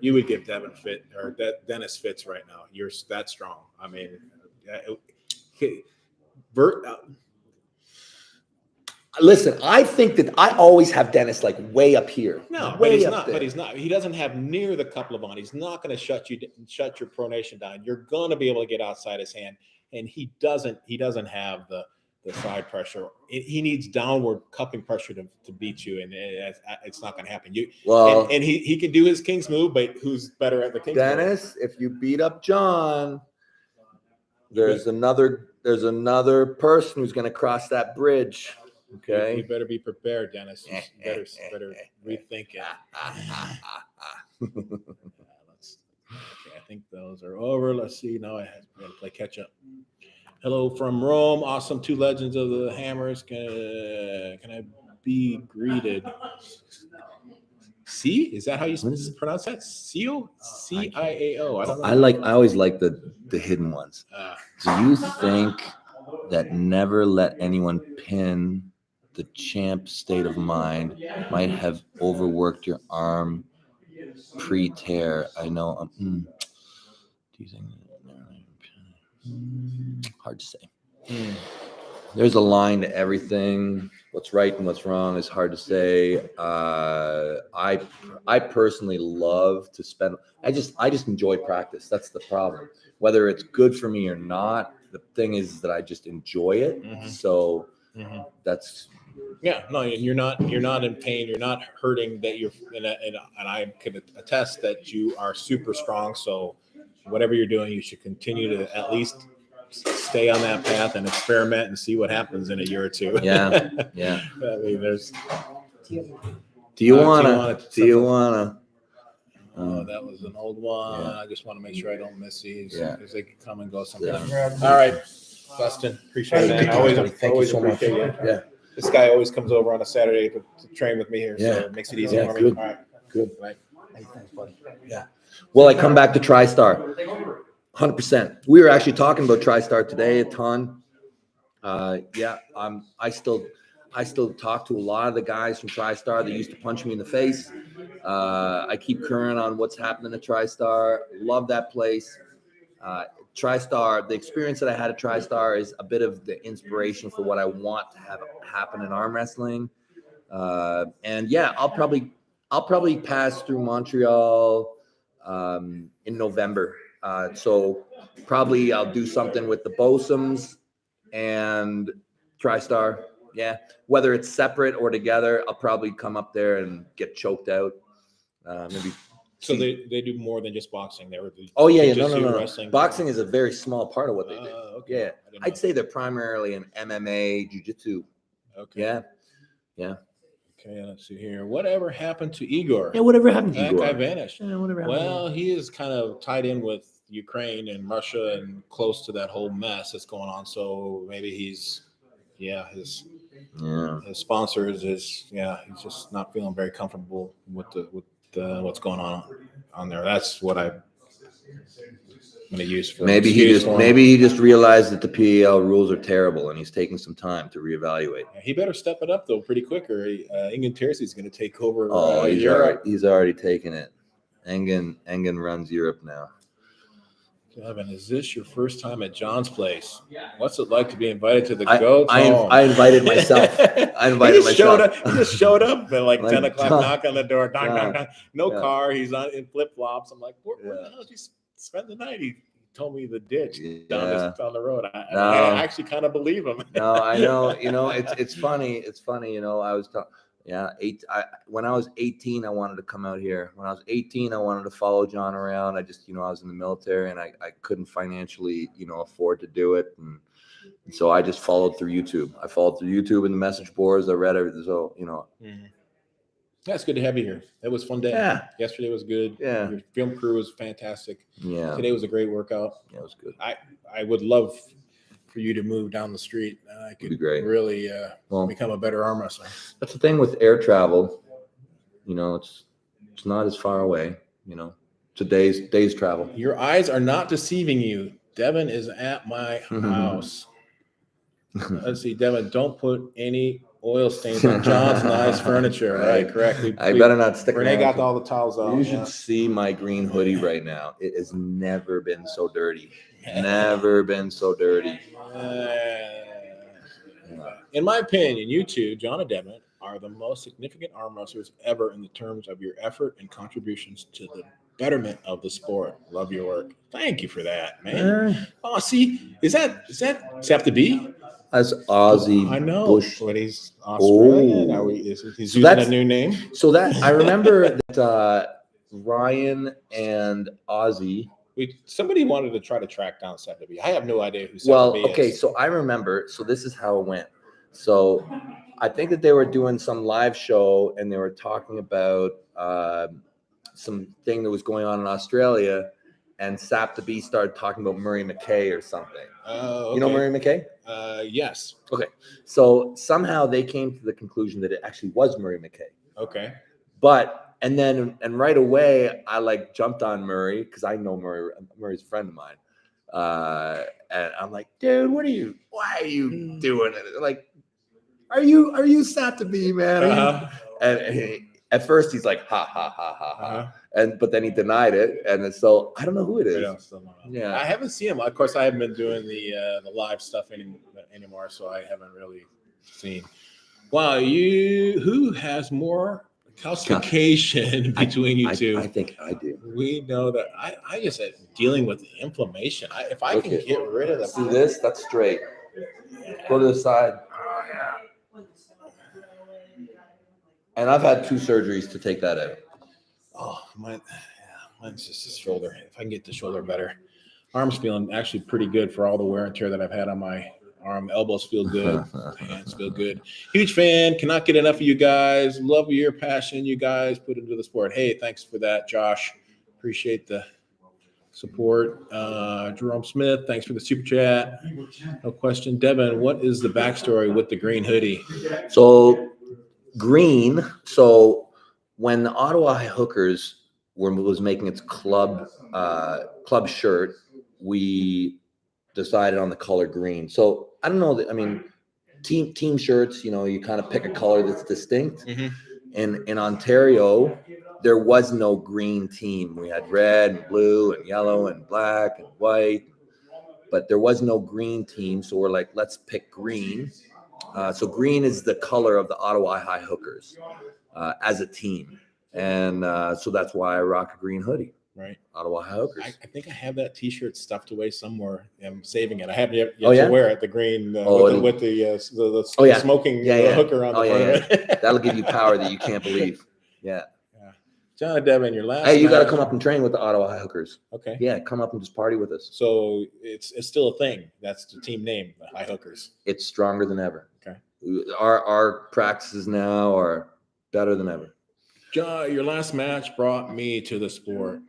You would give Dennis fits right now. You're that strong. I mean, listen, I think that I always have Dennis like way up here. No, but he's not. But he's not. He doesn't have near the couple of on. He's not going to shut your pronation down. You're going to be able to get outside his hand, and he doesn't have the side pressure. He needs downward cupping pressure to beat you, and it's not going to happen. And he can do his King's move, but who's better at the King's move? Dennis, if you beat up John, there's another person who's going to cross that bridge. Okay, you better be prepared, Dennis. You better rethink it. Okay, I think those are over. Let's see. Now I have to play catch up. Hello from Rome. Awesome. Two legends of the Hammers. Can I be greeted? C? Is that how you pronounce that? Seal? CIAO. I don't know. I always like the hidden ones. Do you think that never let anyone pin the champ state of mind might have overworked your arm pre-tear? I know. Do you think? Hard to say. There's a line to everything. What's right and what's wrong is hard to say. I personally love to spend. I just enjoy practice. That's the problem. Whether it's good for me or not, the thing is that I just enjoy it. So that's. Yeah, no, you're not in pain. You're not hurting. That you're and I can attest that you are super strong. So whatever you're doing, you should continue to at least stay on that path and experiment and see what happens in a year or two. Yeah. I mean, there's. Do you wanna? Oh, that was an old one. Yeah. I just want to make sure I don't miss these because they can come and go Yeah. sometimes. All right, Dustin, appreciate it. Thank you so much. Appreciate you. Yeah. This guy always comes over on a Saturday to train with me here, so Yeah. it makes it easy Yeah, for me. good. All right, Good. Right. Thanks, buddy. Yeah. Well, I come back to TriStar. 100%. We were actually talking about TriStar today a ton. I still talk to a lot of the guys from TriStar that used to punch me in the face. I keep current on what's happening at TriStar. Love that place. TriStar, the experience that I had at TriStar is a bit of the inspiration for what I want to have happen in arm wrestling. And yeah, I'll probably pass through Montreal in November. So probably I'll do something with the Bosoms and TriStar. Yeah, whether it's separate or together, I'll probably come up there and get choked out. Maybe. So they do more than just boxing. They were. Oh yeah, no. Wrestling. Boxing is a very small part of what they do. Okay. Yeah, I'd say they're primarily in MMA, jiu-jitsu. Okay. Yeah. Okay, let's see here. Whatever happened to Igor? Yeah, whatever happened to That Igor? guy vanished. Yeah, whatever happened. Well, he is kind of tied in with Ukraine and Russia and close to that whole mess that's going on. So maybe his sponsors he's just not feeling very comfortable with what's going on there. That's what I'm going to use for Maybe he just realized that the PEL rules are terrible and he's taking some time to reevaluate. He better step it up though pretty quick, or Engin is going to take over. He's already taken it. Engin runs Europe now. Kevin, is this your first time at John's place? What's it like to be invited to the goat's home? I invited myself. He just showed up at like 10 o'clock, knock on the door, knock. No car. He's in flip flops. I'm like, where the hell did you spend the night? He told me the ditch down the road. I actually kind of believe him. No, I know. It's funny. It's funny. I was talking. Yeah, when I was 18, I wanted to come out here. When I was 18, I wanted to follow John around. I just, I was in the military and I couldn't financially, afford to do it. And so I just followed through YouTube. I followed through YouTube and the message boards. I read everything. So, That's good to have you here. It was a fun day. Yeah. Yesterday was good. Yeah. Your film crew was fantastic. Yeah. Today was a great workout. Yeah, it was good. I would love for you to move down the street. I could really become a better arm wrestler. That's the thing with air travel. It's not as far away. It's a day's travel. Your eyes are not deceiving you. Devin is at my house. Let's see, Devin, don't put any oil stains on John's nice furniture. Right, correct. I better not stick. Renee got all the towels out. You should see my green hoodie right now. It has never been so dirty. Never been so dirty. In my opinion, you two, John and Devin, are the most significant arm wrestlers ever in the terms of your effort and contributions to the betterment of the sport. Love your work. Thank you for that, man. Oh, see, does have to be? As Aussie, I know, Bush. but he's Australian. Now he's using a new name. So that I remember that Ryan and Aussie. Somebody wanted to try to track down Septibi. I have no idea who Septibi is. So I remember. So this is how it went. So I think that they were doing some live show and they were talking about something that was going on in Australia, and Septibi started talking about Murray McKay or something. Okay. You know Murray McKay? Yes. Okay. So somehow they came to the conclusion that it actually was Murray McKay. Okay. But And then, and right away, I like jumped on Murray because I know Murray. Murray's a friend of mine. And I'm like, dude, why are you doing it? Like, are you sad to be, man? Are you? And at first he's like, ha, ha, ha, ha, ha. But then he denied it. And so I don't know who it is. Yeah. I haven't seen him. Of course, I haven't been doing the live stuff anymore, so I haven't really seen. Wow, who has more calcification between you two? I think I do. We know that I just dealing with inflammation. If I can get rid of See this? That's straight. Go to the side. Oh, yeah. And I've had 2 surgeries to take that out. Oh, mine's just the shoulder. If I can get the shoulder better. Arm's feeling actually pretty good for all the wear and tear that I've had on my arm. Elbows feel good. Hands feel good. Huge fan. Cannot get enough of you guys. Love your passion you guys put into the sport. Hey, thanks for that, Josh. Appreciate the support. Jerome Smith, thanks for the super chat. No question. Devin, what is the backstory with the green hoodie? So green. So when the Ottawa Hookers was making its club shirt, we decided on the color green. So I don't know. I mean, team shirts, you kind of pick a color that's distinct. Mm-hmm. In Ontario, there was no green team. We had red and blue and yellow and black and white, but there was no green team. So we're like, let's pick green. So green is the color of the Ottawa High Hookers as a team. And so that's why I rock a green hoodie. Right. Ottawa High Hookers. I think I have that T-shirt stuffed away somewhere. I'm saving it. I haven't yet to wear it. The green with the smoking hooker on the front of it. That'll give you power that you can't believe. Yeah. John and Devin, your last. Hey, you got to come up and train with the Ottawa High Hookers. Okay. Yeah, come up and just party with us. So it's still a thing. That's the team name, the High Hookers. It's stronger than ever. Okay. Our practices now are better than ever. John, your last match brought me to the sport.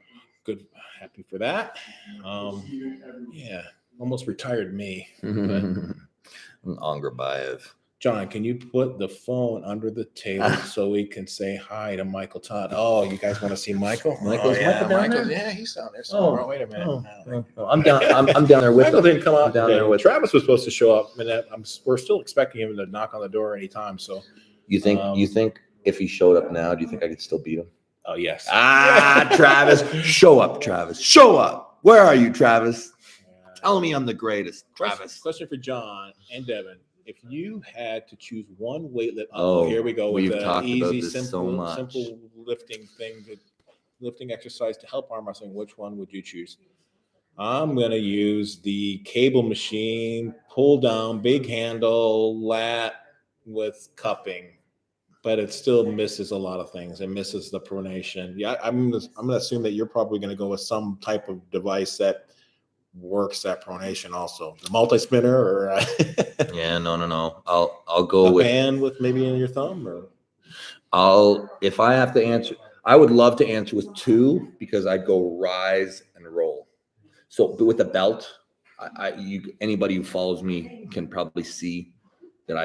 Good, happy for that. Yeah, almost retired me. Angrabayev. John, can you put the phone under the table so we can say hi to Michael Todd? Oh, you guys want to see Michael? Michael down there? Yeah, he's down there somewhere. Wait a minute. I'm down. I'm down there with Michael him. didn't come out down there with Travis was supposed to show up, and we're still expecting him to knock on the door anytime. So you think if he showed up now, do you think I could still beat him? Oh yes. Travis, show up, Travis. Show up. Where are you, Travis? Tell me I'm the greatest, Travis. Question for John and Devin. If you had to choose one weightlifting, here we go with an easy, simple lifting exercise to help arm wrestling, which one would you choose? I'm going to use the cable machine, pull down, big handle, lat with cupping, but it still misses a lot of things. It misses the pronation. Yeah, I'm going to assume that you're probably going to go with some type of device that works that pronation also. The multi-spinner or yeah, no. I'll go with band with maybe in your thumb, or if I have to answer, I would love to answer with 2 because I'd go rise and roll. So with a belt, anybody who follows me can probably see that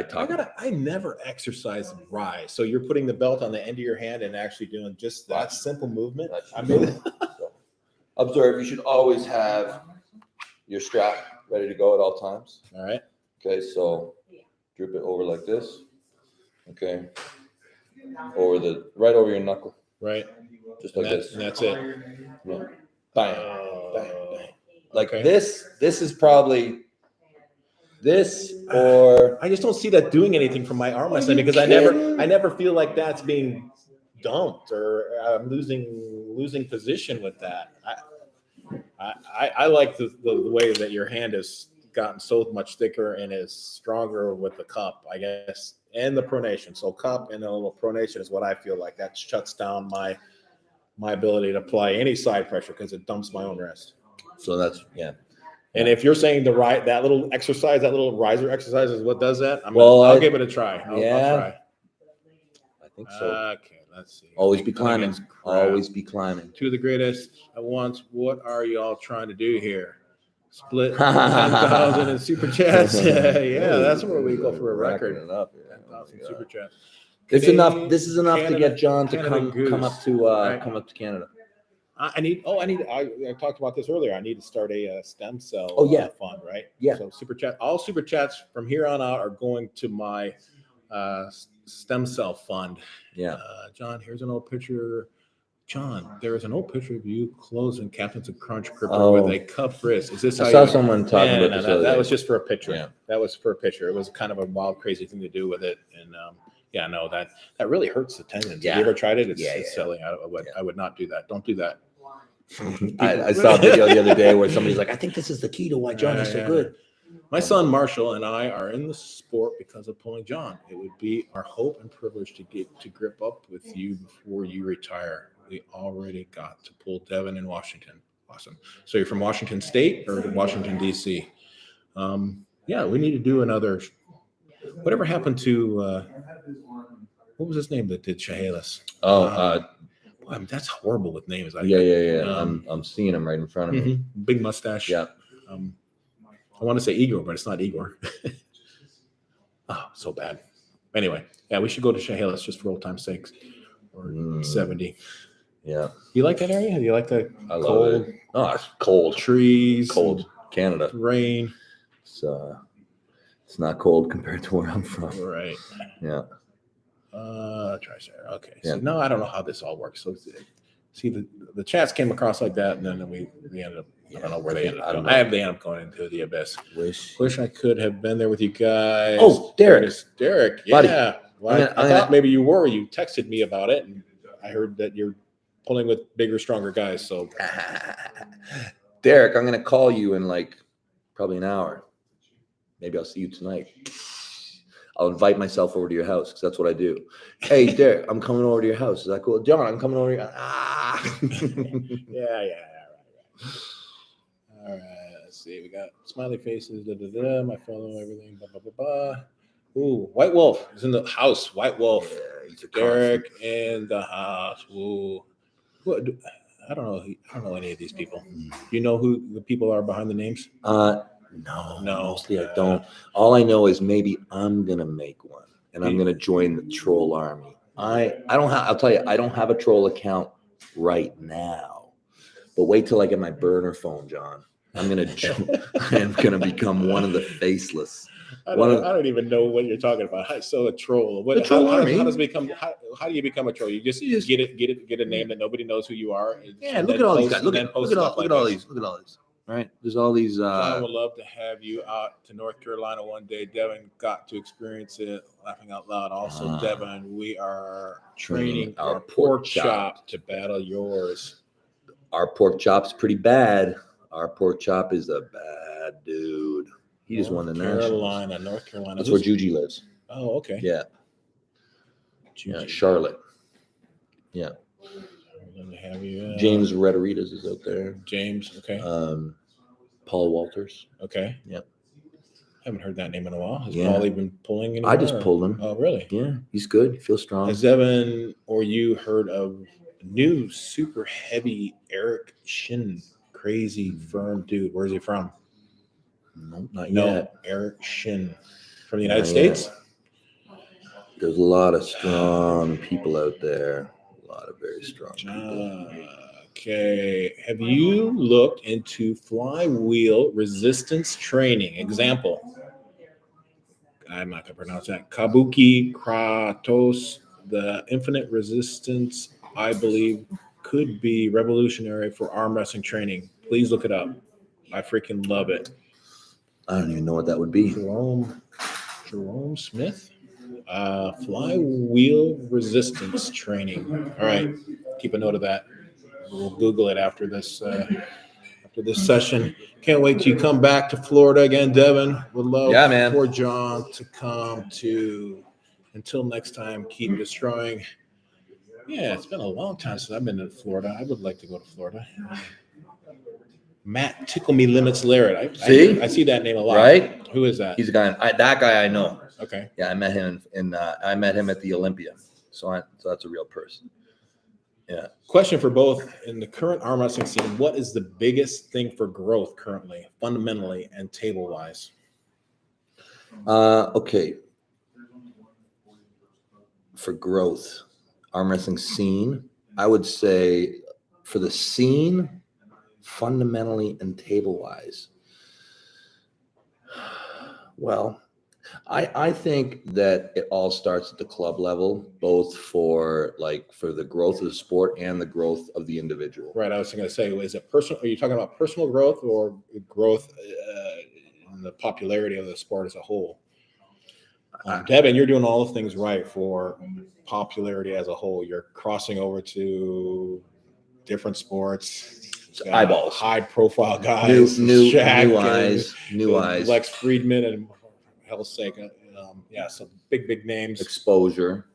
I never exercise rise. So you're putting the belt on the end of your hand and actually doing just that simple movement. Observe, you should always have your strap ready to go at all times. All right. Okay, so drip it over like this. Okay. Right over your knuckle. Right. Just like this. And that's it. Yeah. Bang. Bang. Like okay. This is probably this, or I just don't see that doing anything for my arm wrestling because I never feel like that's being dumped or I'm losing position with that. I like the way that your hand has gotten so much thicker and is stronger with the cup, I guess, and the pronation. So cup and a little pronation is what I feel like. That shuts down my ability to apply any side pressure because it dumps my own wrist. So that's, yeah. And if you're saying that little exercise, that little riser exercise is what does that, I'll give it a try. I'll try. I think so. Okay, let's see. Always be climbing. Always be climbing. Two of the greatest at once. What are y'all trying to do here? Split 10,000 in super chats. Yeah, that's where we go for a record. 10,000 super chats. It's enough. This is enough to Canada- get John to Canada come up Goose, to right? come up to Canada. I talked about this earlier. I need to start a stem cell Oh, yeah. fund, right? Yeah. So all super chats from here on out are going to my stem cell fund. Yeah. John, here's an old picture. John, there is an old picture of you closing Captain's of Crunch Gripper Oh. with a cup wrist. Is this I how saw you? someone talking Yeah, about no, this. the other that day. was just for a picture. Yeah. That was for a picture. It was kind of a wild, crazy thing to do with it, and yeah, no, that really hurts the tendons. Yeah. Have you ever tried it? It's Yeah. silly. I would not do that. Don't do that. I saw a video the other day where somebody's like, I think this is the key to why John is so Yeah. good. My son Marshall and I are in the sport because of pulling John. It would be our hope and privilege to get to grip up with you before you retire. We already got to pull Devin in Washington. Awesome. So you're from Washington State or Washington D.C.? Yeah, we need to do another. Whatever happened to what was his name that did Chehalis? That's horrible with names. Yeah. I'm seeing him right in front of me. Big mustache. Yeah. I want to say Igor, but it's not Igor. Oh, so bad. Anyway, yeah, we should go to Chehalis just for old time's sakes. Or 70. Yeah. You like that area? Do you like the I love cold it. Oh, it's cold. trees? Cold. Canada. Rain. It's not cold compared to where I'm from. Right. Yeah. TriStar. Okay. Yeah. So now I don't know how this all works. So see the chats came across like that, and then we ended up. I don't know where they ended up. They ended up going into the abyss. Wish I could have been there with you guys. Oh, Derek. Derek. Buddy. Yeah. Well, I thought maybe you were. You texted me about it, and I heard that you're pulling with bigger, stronger guys. So, Derek, I'm going to call you in like probably an hour. Maybe I'll see you tonight. I'll invite myself over to your house because that's what I do. Hey, Derek, I'm coming over to your house. Is that cool? John, I'm coming over to your Yeah. All right. Let's see. We got smiley faces. My follow everything. Blah blah blah blah. Ooh, White Wolf is in the house. White Wolf. Yeah, he's a Derek in the house. Ooh. What? I don't know any of these people. Do you know who the people are behind the names? No. Mostly I don't. All I know is maybe I'm gonna make one, and I'm gonna join the troll army. I don't have. I'll tell you, I don't have a troll account right now, but wait till I get my burner phone, John. I'm gonna become one of the faceless. I don't even know what you're talking about. So a troll. The troll army. How do you become a troll? You just get a name that nobody knows who you are. Yeah, look at all these guys. Look at all these. Right? There's all these. I would love to have you out to North Carolina one day. Devin got to experience it. Laughing out loud. Also, Devin, we are training our pork chop to battle yours. Our pork chop's pretty bad. Our pork chop is a bad dude. He just won the nationals. North Carolina. That's where Juji lives. Oh, okay. Yeah. Juji. Yeah, Charlotte. Yeah. Love to have you. James Rederitas is out there. James. Okay. Paul Walters. Okay. Yep. Haven't heard that name in a while. Has Yeah. Paul even pulling anymore? I just pulled him. Oh, really? Yeah, he's good. He feels strong. Has Evan or you heard of new super heavy Eric Shin? Crazy firm dude. Where's he from? Nope, not yet. Eric Shin from the United Not States. yet. There's a lot of strong people out there. A lot of very strong people. Okay. Have you looked into flywheel resistance training? Example. I'm not going to pronounce that. Kabuki Kratos. The infinite resistance, I believe, could be revolutionary for arm wrestling training. Please look it up. I freaking love it. I don't even know what that would be. Jerome Smith. Flywheel resistance training. All right. Keep a note of that. We'll Google it after this session. Can't wait till you come back to Florida again, Devin. Would love for John to come to. Until next time, keep destroying. Yeah, it's been a long time since I've been to Florida. I would like to go to Florida. Matt Tickle Me Limits Larrett. I see that name a lot. Right? Who is that? He's a guy. That guy I know. Okay. Yeah, I met him I met him at the Olympia. So that's a real person. Yeah. Question for both. In the current arm wrestling scene, what is the biggest thing for growth currently, fundamentally and table wise? Okay. for growth, arm wrestling scene, I would say for the scene, fundamentally and table wise. Well, I think that it all starts at the club level, both for the growth of the sport and the growth of the individual. Right. I was going to say, is it personal? Are you talking about personal growth or growth in the popularity of the sport as a whole? Devin, you're doing all the things right for popularity as a whole. You're crossing over to different sports. Eyeballs. High profile guys. New Shaq eyes. New and eyes. Lex Friedman and hell's sake. Some big names. Exposure.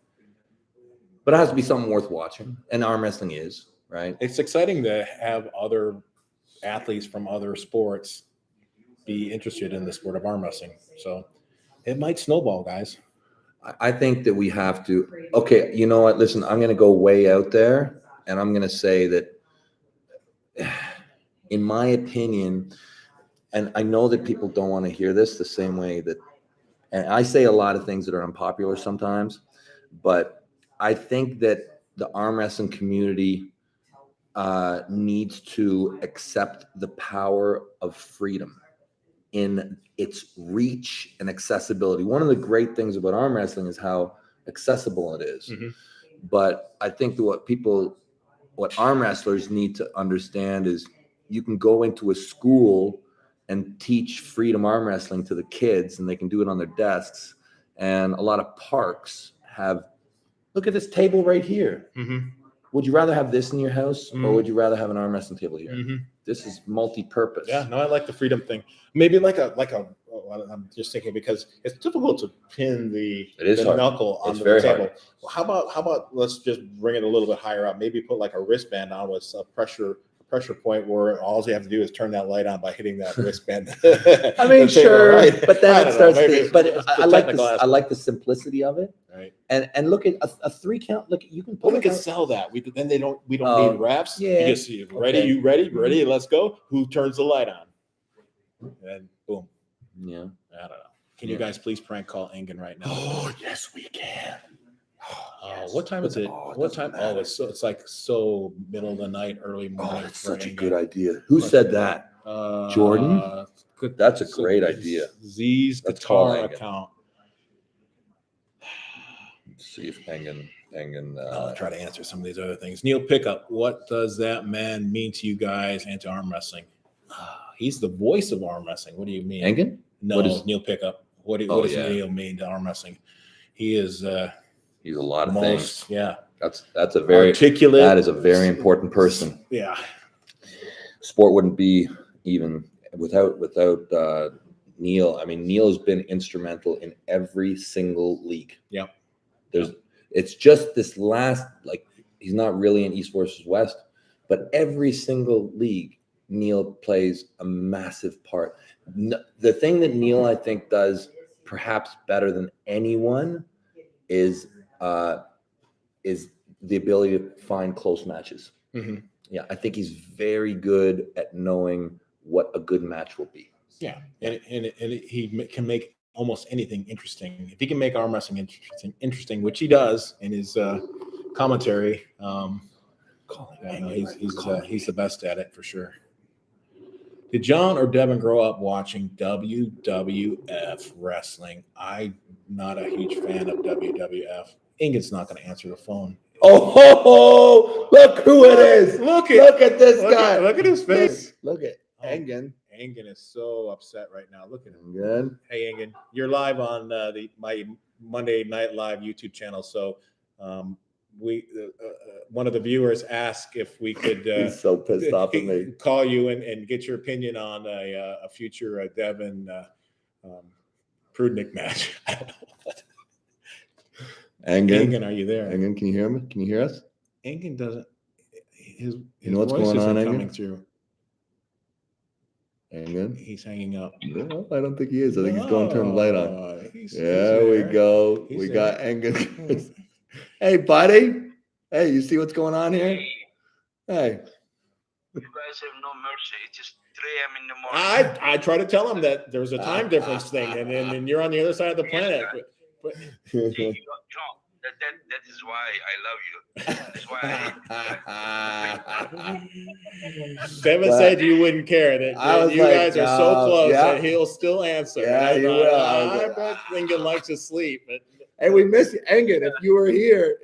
But it has to be something worth watching. And arm wrestling is, right? It's exciting to have other athletes from other sports be interested in the sport of arm wrestling. So it might snowball, guys. I think that we have to. Okay, you know what? Listen, I'm going to go way out there, and I'm going to say that, in my opinion, and I know that people don't want to hear this the same way that, and I say a lot of things that are unpopular sometimes, but I think that the arm wrestling community needs to accept the power of freedom in its reach and accessibility. One of the great things about arm wrestling is how accessible it is. Mm-hmm. But I think that what arm wrestlers need to understand is you can go into a school and teach freedom arm wrestling to the kids, and they can do it on their desks. And a lot of parks look at this table right here. Mm-hmm. Would you rather have this in your house, Mm-hmm. or would you rather have an arm wrestling table here? Mm-hmm. This is multi-purpose. Yeah, no, I like the freedom thing. Maybe I'm just thinking because it's difficult to pin the knuckle on the table. Well, how about let's just bring it a little bit higher up? Maybe put like a wristband on with a pressure point where all you have to do is turn that light on by hitting that wristband. I mean, sure, right. But then it starts. I like the simplicity of it. Right. And look at a 3 count. Look, you can. Well, we can sell that. We don't need refs. Yeah. You just see, ready? Okay. You ready? Ready? Let's go. Who turns the light on? And boom. Yeah. I don't know. Can you guys please prank call Engin right now? Oh, yes, we can. Yes. What time is it? What time? Matter. It's like so middle of the night, early morning. Oh, that's such a good idea. Who said that? Jordan? Good. That's a great idea. Z's Let's call guitar Engin. account. Let's see if Engin. I'll try to answer some of these other things. Neil Pickup, what does that man mean to you guys and to arm wrestling? He's the voice of arm wrestling. What do you mean? Engin? No, Neil Pickup. What does Neil mean to arm wrestling? He is. He's a lot of things. Yeah. That's a very articulate. That is a very important person. Yeah. Sport wouldn't be even without Neil. I mean, Neil has been instrumental in every single league. Yeah. It's just this last, he's not really in East versus West, but every single league, Neil plays a massive part. The thing that Neil, I think, does perhaps better than anyone is the ability to find close matches. Mm-hmm. Yeah, I think he's very good at knowing what a good match will be. Yeah, and he can make almost anything interesting. If he can make arm wrestling interesting, which he does in his commentary, he's the best at it for sure. Did John or Devin grow up watching WWF wrestling? I'm not a huge fan of WWF. Engin's not going to answer the phone. Oh, look who it is. Look at this guy. Look at his face. Look at Engin. Engin is so upset right now. Look at him. Good. Hey, Engin, you're live on my Monday Night Live YouTube channel. So we one of the viewers asked if we could he's so pissed off at me. Call you and get your opinion on a future Devin Prudnick match. I don't know what. Engin, are you there? Engin, can you hear me? Can you hear us? Engin doesn't. His you know what's voice going on, isn't Engin? coming through. Engin? He's hanging up. No, I don't think he is. I think he's going to turn the light on. There we go. We got Engin. Hey, buddy. Hey, you see what's going on here? Hey. You guys have no mercy. It's just 3 a.m. in the morning. I try to tell him that there's a time difference thing, and you're on the other side of the planet. But John, That is why I love you. That's why Devin But said you wouldn't care that, I was you like, guys are so close yeah. that he'll still answer. Yeah, And he I will. thought, I was I like, bet Engin likes to sleep. But Hey, we miss you, Engin. If you were here,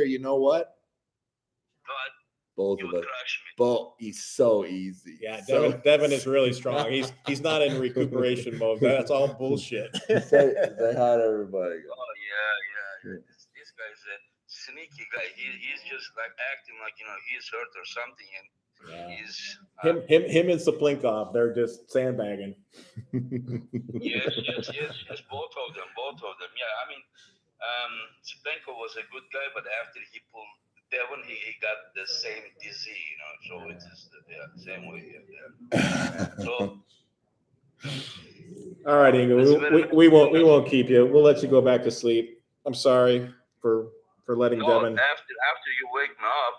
you know what? God, Both you of would us. crush me. But he's so easy. yeah, So- Devin is really strong. He's not in recuperation mode. That's all bullshit. say hi to everybody. Oh yeah. This guy is a sneaky guy. He's just like acting like he's hurt or something, and Yeah. he's Him and Cyplenkov, they're just sandbagging. yes. Both of them. Yeah, I mean, Cyplenkov was a good guy, but after he pulled Devon, he got the same disease, So it's just same way. Yeah. So All right, Engin, we won't keep you. We'll let you go back to sleep. I'm sorry for letting no, Devin. after you wake me up,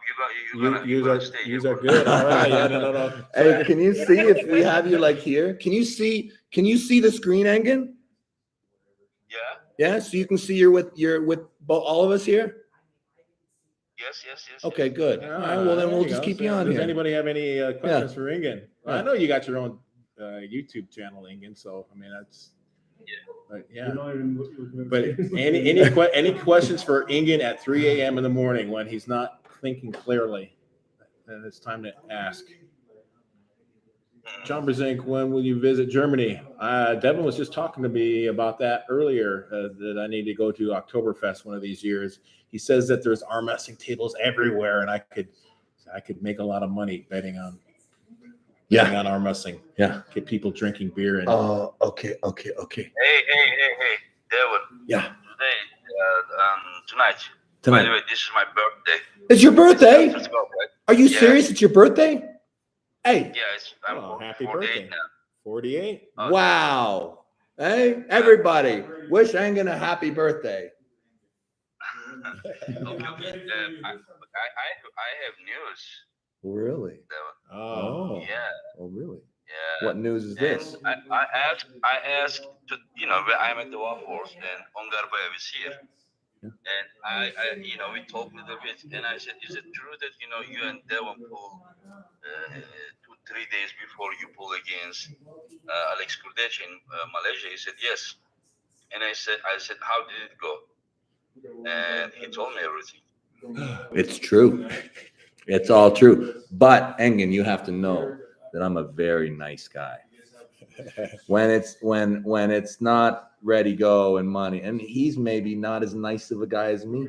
you're gonna stay here. Yous are good. All right. Yeah, no. Hey, can you see if we have you like here? Can you see the screen, Engin? Yeah. Yeah, so you can see you're with all of us here. Yes. Okay, good. All right, well then we'll just keep you on Does here. anybody have any questions for Engin? Yeah. I know you got your own YouTube channel, Engin. So I mean that's. Yeah. But any questions for Engin at 3 a.m. in the morning when he's not thinking clearly? Then it's time to ask. John Brzenk, when will you visit Germany? Devin was just talking to me about that earlier, that I need to go to Oktoberfest one of these years. He says that there's arm wrestling tables everywhere, and I could make a lot of money betting on arm wrestling. Yeah. Get people drinking beer and. Oh, okay. Hey, Devon. Yeah. Today, tonight. By the way, this is my birthday. It's your birthday? Let's go, right? Are you Yeah. serious? It's your birthday? Hey. Yeah, I'm happy 48 birthday. now. 48. Wow. Hey, everybody, wish Engin a happy birthday. Okay. I have news. Really? Devon. Oh. Yeah. Oh, really? Yeah. What news is this? And I asked to, I'm at the Waffles and Ongarbayev is here. Yeah. And I we talked a little bit, and I said, is it true that, you and Devon pull 2-3 days before you pull against Alex Kurdech in Malaysia? He said, yes. And I said, how did it go? And he told me everything. It's true. It's all true. But Engin, you have to know that I'm a very nice guy. When it's not ready, go and money, and he's maybe not as nice of a guy as me.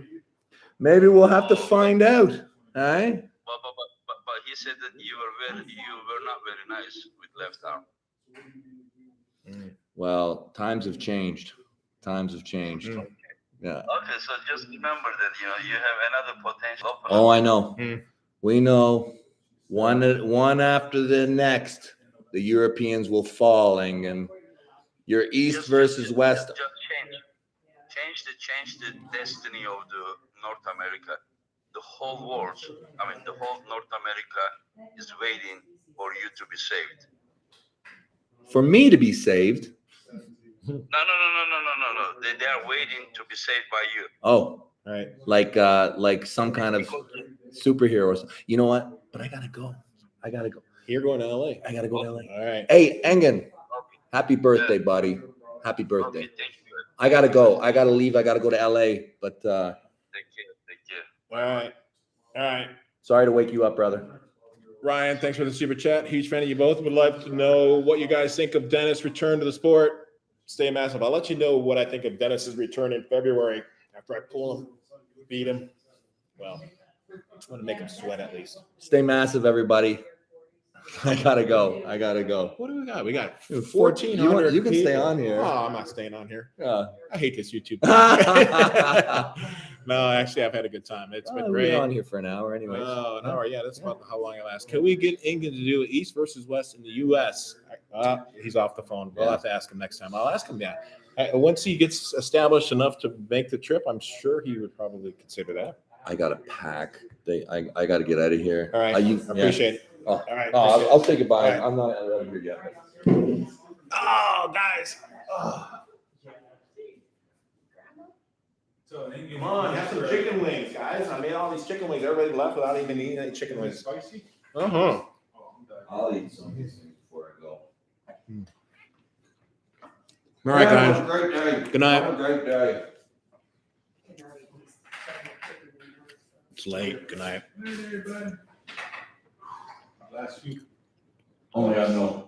Maybe we'll have to find out. All right. But he said that you were not very nice with left arm. Well, times have changed. Yeah. Okay, so just remember that you have another potential opponent. Oh, I know. We know. One after the next, the Europeans will fall, Engin. Your East versus West. Just change the destiny of the North America. The whole world, the whole North America is waiting for you to be saved. For me to be saved? No. They are waiting to be saved by you. Oh, right. Like some kind of superhero or something. You know what? But I gotta go. You're going to LA. I gotta go to LA. All right. Hey, Engin, happy birthday, buddy. Happy birthday. Okay, thank you. I gotta go. I gotta leave. I gotta go to LA. But Thank you. All right. Sorry to wake you up, brother. Ryan, thanks for the super chat. Huge fan of you both. Would love to know what you guys think of Dennis' return to the sport. Stay massive. I'll let you know what I think of Dennis's return in February after I pull him, beat him. Well, I want to make him sweat at least. Stay massive, everybody. I gotta go. What do we got? We got 1,400. You can stay people. on here. Oh, I'm not staying on here. Yeah. I hate this YouTube thing. No, actually, I've had a good time. It's been great. We're on here for an hour anyway. Oh, an hour. Yeah, that's about how long it lasts. Can we get Engin to do East versus West in the U.S.? He's off the phone. We'll have to ask him next time. I'll ask him that. Once he gets established enough to make the trip, I'm sure he would probably consider that. I gotta pack. I gotta get out of here. All right. I appreciate it. Oh, all right. I'll say goodbye. Right. I'm not out of here yet. Oh, guys. Oh. So, Engin, Come on, have some chicken wings, guys. I made all these chicken wings. Everybody left without even eating any chicken wings. Spicy? Uh huh. Oh, I'm done. I'll eat some of these things before I go. All right, Have guys. a great day. Good night. Have a great day. It's late. Good night. Last few. Oh, yeah, no.